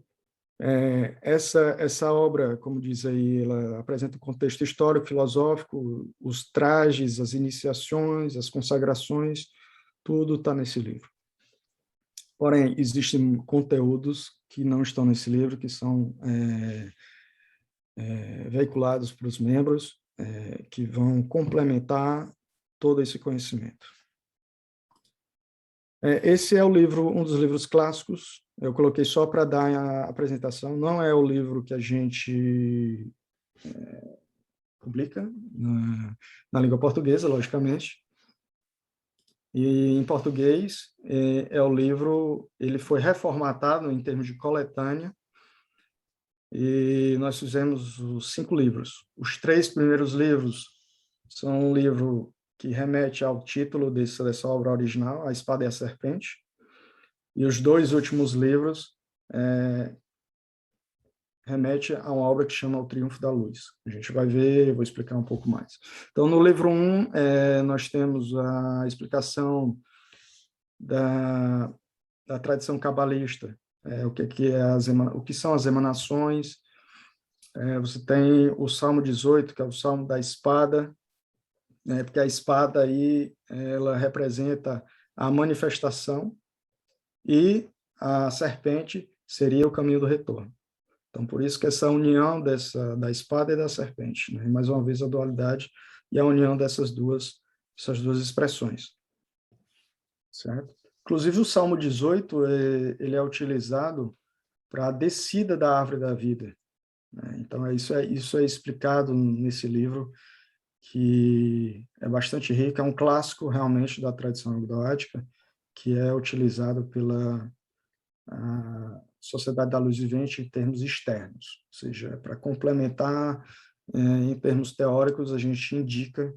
Essa obra, como diz aí, ela apresenta o contexto histórico, filosófico, os trajes, as iniciações, as consagrações, tudo está nesse livro. Porém, existem conteúdos que não estão nesse livro, que são veiculados para os membros, que vão complementar todo esse conhecimento. Esse é um dos livros clássicos. Eu coloquei só para dar a apresentação. Não é o livro que a gente publica na língua portuguesa, logicamente. E em português o livro, ele foi reformatado em termos de coletânea e nós fizemos os 5 livros. Os 3 primeiros livros são um livro que remete ao título dessa obra original, A Espada e a Serpente, e os 2 últimos livros remete a uma obra que chama O Triunfo da Luz. A gente vai ver, eu vou explicar um pouco mais. Então, no livro 1, nós temos a explicação da tradição cabalista, o que são as emanações. Você tem o Salmo 18, que é o Salmo da espada, né, porque a espada aí ela representa a manifestação e a serpente seria o caminho do retorno. Então, por isso que essa união da espada e da serpente, né? Mais uma vez a dualidade e a união essas duas expressões, certo? Inclusive o Salmo 18, ele é utilizado para a descida da árvore da vida, né? Então, isso é explicado nesse livro, que é bastante rico, é um clássico realmente da tradição agnoática, que é utilizado pela a Sociedade da Luz Vivente em termos externos, ou seja, para complementar, em termos teóricos, a gente indica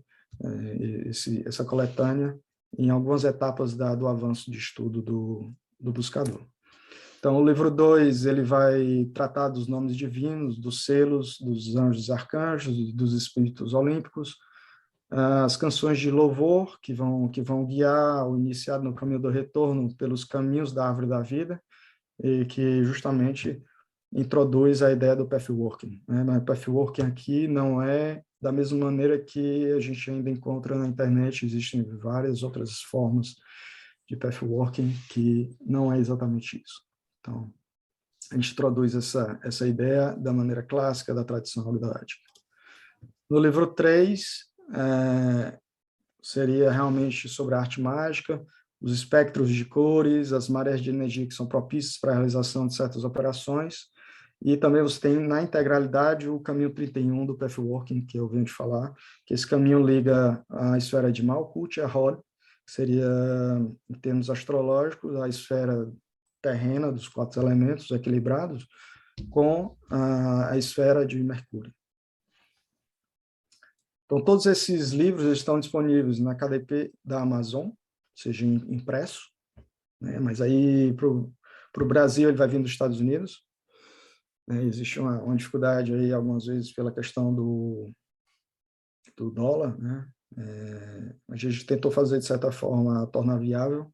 essa coletânea em algumas etapas do avanço de estudo do buscador. Então, o livro 2, ele vai tratar dos nomes divinos, dos selos, dos anjos e arcanjos, dos espíritos olímpicos, as canções de louvor, que vão guiar o iniciado no caminho do retorno pelos caminhos da árvore da vida, e que justamente introduz a ideia do pathworking, né? Mas pathworking aqui não é da mesma maneira que a gente ainda encontra na internet, existem várias outras formas de pathworking que não é exatamente isso. Então, a gente introduz essa ideia da maneira clássica da tradição agnoática. No livro 3, seria realmente sobre a arte mágica, os espectros de cores, as marés de energia que são propícias para a realização de certas operações, e também você tem na integralidade o caminho 31 do pathworking, que eu venho de falar, que esse caminho liga a esfera de Malkuth e a Hod, que seria, em termos astrológicos, a esfera terrena dos 4 elementos equilibrados, com a esfera de Mercúrio. Então, todos esses livros estão disponíveis na KDP da Amazon, seja impresso, né? Mas aí para o Brasil ele vai vir dos Estados Unidos, né? Existe uma dificuldade aí algumas vezes pela questão do dólar, né? A gente tentou fazer de certa forma tornar viável,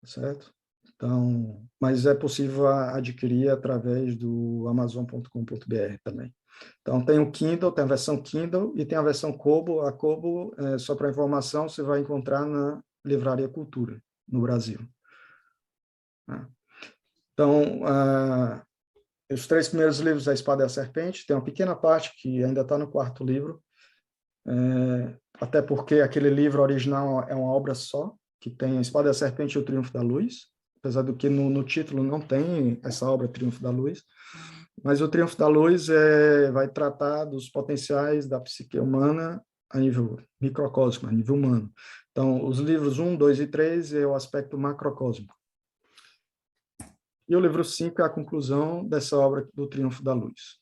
certo? Então, mas é possível adquirir através do amazon.com.br também. Então, tem o Kindle, tem a versão Kindle e tem a versão Kobo. A Kobo, só para informação, você vai encontrar na Livraria Cultura, no Brasil. Então, os 3 primeiros livros, A Espada e a Serpente, tem uma pequena parte que ainda está no 4º livro, até porque aquele livro original é uma obra só, que tem A Espada e a Serpente e o Triunfo da Luz, apesar do que no título não tem essa obra Triunfo da Luz, mas o Triunfo da Luz vai tratar dos potenciais da psique humana a nível microcósmico, a nível humano. Então, os livros 1, 2 e 3 é o aspecto macrocósmico. E o livro 5 é a conclusão dessa obra do Triunfo da Luz.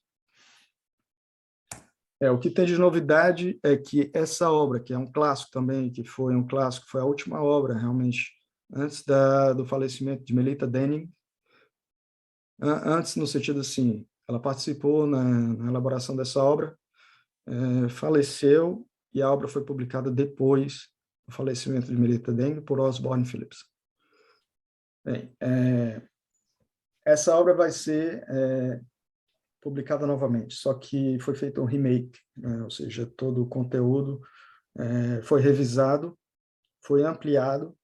O que tem de novidade é que essa obra, que é um clássico também, que foi um clássico, foi a última obra, realmente, antes do falecimento de Melita Denning, antes no sentido assim, ela participou na elaboração dessa obra, faleceu, e a obra foi publicada depois do falecimento de Melita Denning por Osborne Phillips. Bem, essa obra vai ser publicada novamente, só que foi feito um remake, né? Ou seja, todo o conteúdo foi revisado, foi ampliado,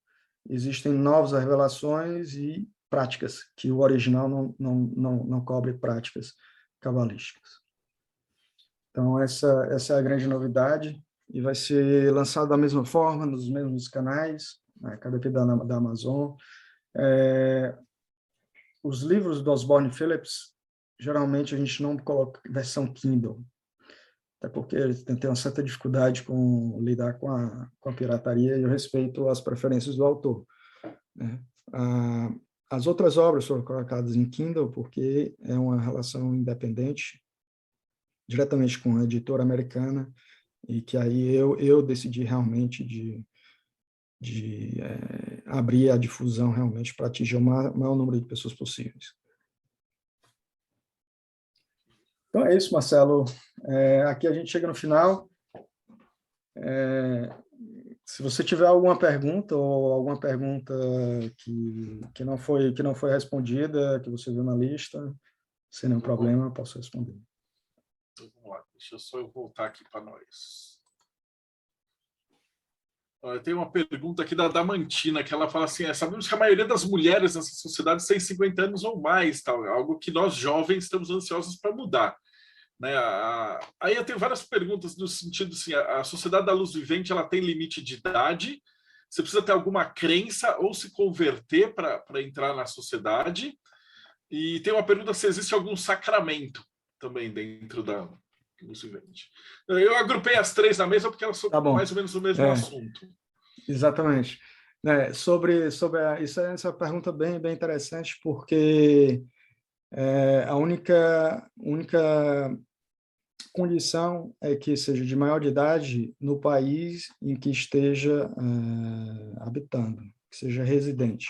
existem novas revelações e práticas, que o original não cobre práticas cabalísticas. Então, essa é a grande novidade, e vai ser lançado da mesma forma, nos mesmos canais, né? KDP da Amazon. Os livros do Osborne Phillips, geralmente a gente não coloca versão Kindle, até porque ele tem uma certa dificuldade com lidar com a pirataria, e eu respeito as preferências do autor, né? As outras obras foram colocadas em Kindle porque é uma relação independente, diretamente com a editora americana, e que aí eu decidi realmente de abrir a difusão realmente para atingir o maior número de pessoas possíveis. Então é isso, Marcelo. Aqui a gente chega no final. Se você tiver alguma pergunta ou alguma pergunta que não foi respondida, que você viu na lista, sem nenhum problema, eu posso responder. Então, vamos lá, deixa eu só voltar aqui para nós. Olha, tem uma pergunta aqui da Damantina, que ela fala assim, sabemos que a maioria das mulheres nessa sociedade tem 50 anos ou mais, tal, algo que nós jovens estamos ansiosos para mudar. Né? Aí eu tenho várias perguntas no sentido assim, a sociedade da luz vivente ela tem limite de idade, você precisa ter alguma crença ou se converter para entrar na sociedade, e tem uma pergunta se existe algum sacramento também dentro da luz vivente. Eu agrupei as três na mesa porque elas são mais ou menos o mesmo assunto. Exatamente. Isso é essa pergunta bem interessante, porque a única condição é que seja de maior de idade no país em que esteja habitando, que seja residente.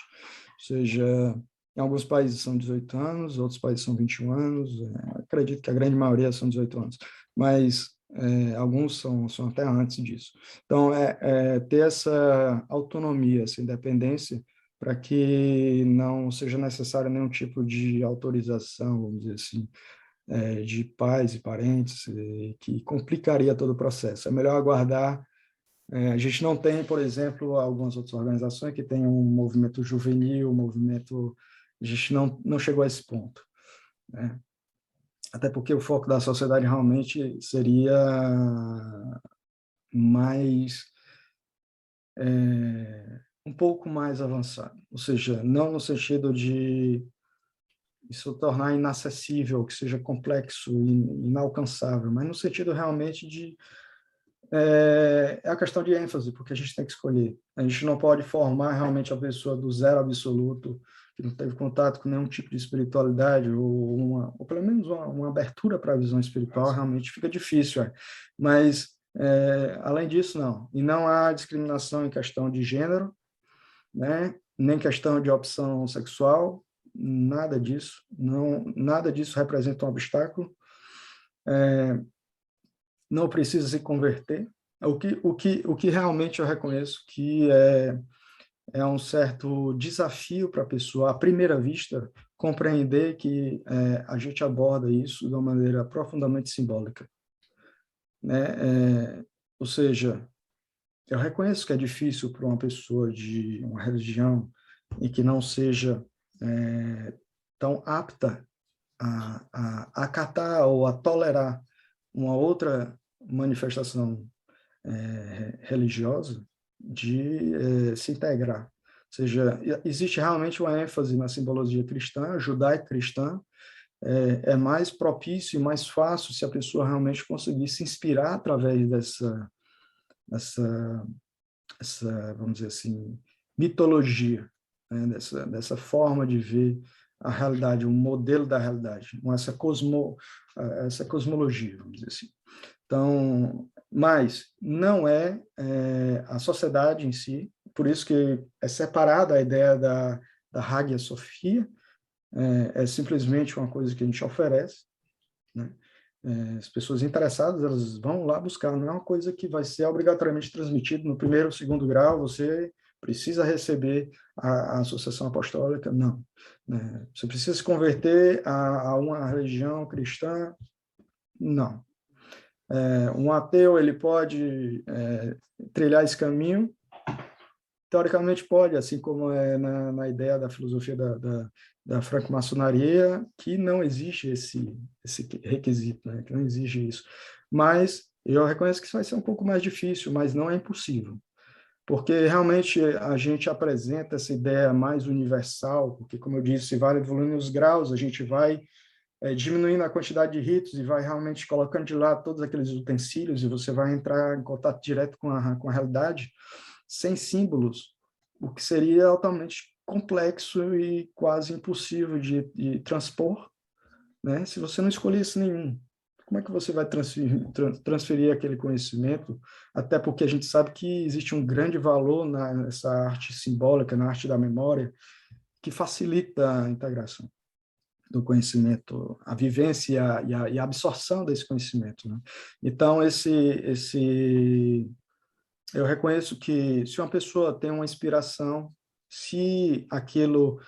Ou seja, em alguns países são 18 anos, outros países são 21 anos, acredito que a grande maioria são 18 anos, mas alguns são até antes disso. Então, ter essa autonomia, essa independência, para que não seja necessário nenhum tipo de autorização, vamos dizer assim, de pais e parentes, que complicaria todo o processo. É melhor aguardar. A gente não tem, por exemplo, algumas outras organizações que têm um movimento juvenil, a gente não chegou a esse ponto, né? Até porque o foco da sociedade realmente seria mais um pouco mais avançado, ou seja, não no sentido de isso tornar inacessível, que seja complexo, inalcançável, mas no sentido realmente de é a questão de ênfase, porque a gente tem que escolher. A gente não pode formar realmente a pessoa do zero absoluto, que não teve contato com nenhum tipo de espiritualidade, ou pelo menos uma abertura para a visão espiritual, realmente fica difícil. Mas, além disso, não. E não há discriminação em questão de gênero, né? Nem questão de opção sexual, nada disso. Nada disso representa um obstáculo. Não precisa se converter. O que realmente eu reconheço que é um certo desafio para a pessoa, à primeira vista, compreender que a gente aborda isso de uma maneira profundamente simbólica, né? Ou seja, eu reconheço que é difícil para uma pessoa de uma religião e que não seja tão apta a acatar ou a tolerar uma outra manifestação religiosa, de se integrar. Ou seja, existe realmente uma ênfase na simbologia cristã, judaico-cristã, é mais propício e mais fácil se a pessoa realmente conseguir se inspirar através vamos dizer assim, mitologia, né? dessa forma de ver a realidade, um modelo da realidade, essa cosmologia, vamos dizer assim. Então, mas não a sociedade em si, por isso que é separada a ideia da Hagia Sophia, é simplesmente uma coisa que a gente oferece, né? As pessoas interessadas, elas vão lá buscar, não é uma coisa que vai ser obrigatoriamente transmitida no primeiro ou segundo grau, você precisa receber a associação apostólica, não. Né? Você precisa se converter a uma religião cristã, não. Um ateu, ele pode trilhar esse caminho? Teoricamente pode, assim como é na ideia da filosofia da franco-maçonaria, que não existe esse requisito, né? Que não exige isso. Mas eu reconheço que isso vai ser um pouco mais difícil, mas não é impossível. Porque realmente a gente apresenta essa ideia mais universal, porque, como eu disse, vai evoluindo os graus, a gente vai diminuindo a quantidade de ritos e vai realmente colocando de lado todos aqueles utensílios e você vai entrar em contato direto com a realidade, sem símbolos, o que seria altamente complexo e quase impossível de transpor, né? Se você não escolhesse nenhum. Como é que você vai transferir aquele conhecimento? Até porque a gente sabe que existe um grande valor nessa arte simbólica, na arte da memória, que facilita a integração do conhecimento, a vivência e a absorção desse conhecimento, né? Então, Eu reconheço que se uma pessoa tem uma inspiração, se aquilo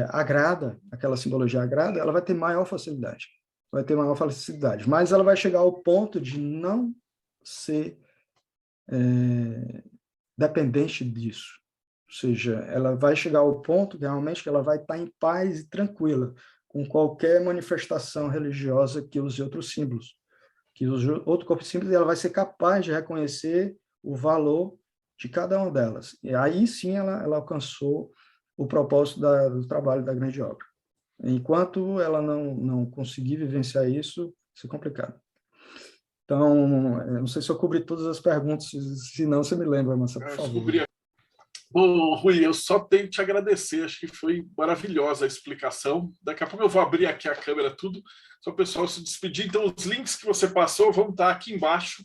agrada, aquela simbologia agrada, ela vai ter maior facilidade. Vai ter maior facilidade. Mas ela vai chegar ao ponto de não ser dependente disso. Ou seja, ela vai chegar ao ponto que realmente que ela vai estar em paz e tranquila com qualquer manifestação religiosa que use outros símbolos, que use outro corpo de símbolos, e ela vai ser capaz de reconhecer o valor de cada uma delas. E aí sim ela alcançou o propósito do trabalho da grande obra. Enquanto ela não conseguir vivenciar isso, isso é complicado. Então, não sei se eu cobri todas as perguntas, se não, você me lembra, Marcelo, por favor. Bom, Rui, eu só tenho que te agradecer, acho que foi maravilhosa a explicação. Daqui a pouco eu vou abrir aqui a câmera, tudo, só o pessoal se despedir. Então, os links que você passou vão estar aqui embaixo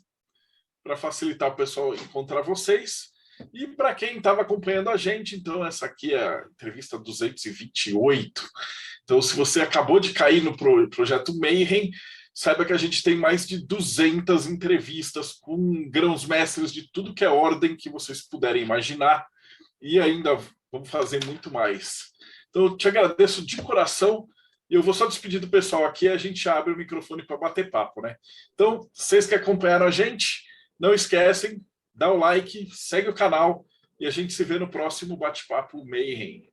para facilitar o pessoal encontrar vocês. E para quem estava acompanhando a gente, então, essa aqui é a entrevista 228. Então, se você acabou de cair no projeto Mayhem, saiba que a gente tem mais de 200 entrevistas com grãos-mestres de tudo que é ordem que vocês puderem imaginar. E ainda vamos fazer muito mais. Então, eu te agradeço de coração. E eu vou só despedir do pessoal aqui, a gente abre o microfone para bater papo, né? Então, vocês que acompanharam a gente, não esquecem, dá o like, segue o canal e a gente se vê no próximo Bate-Papo Mayhem.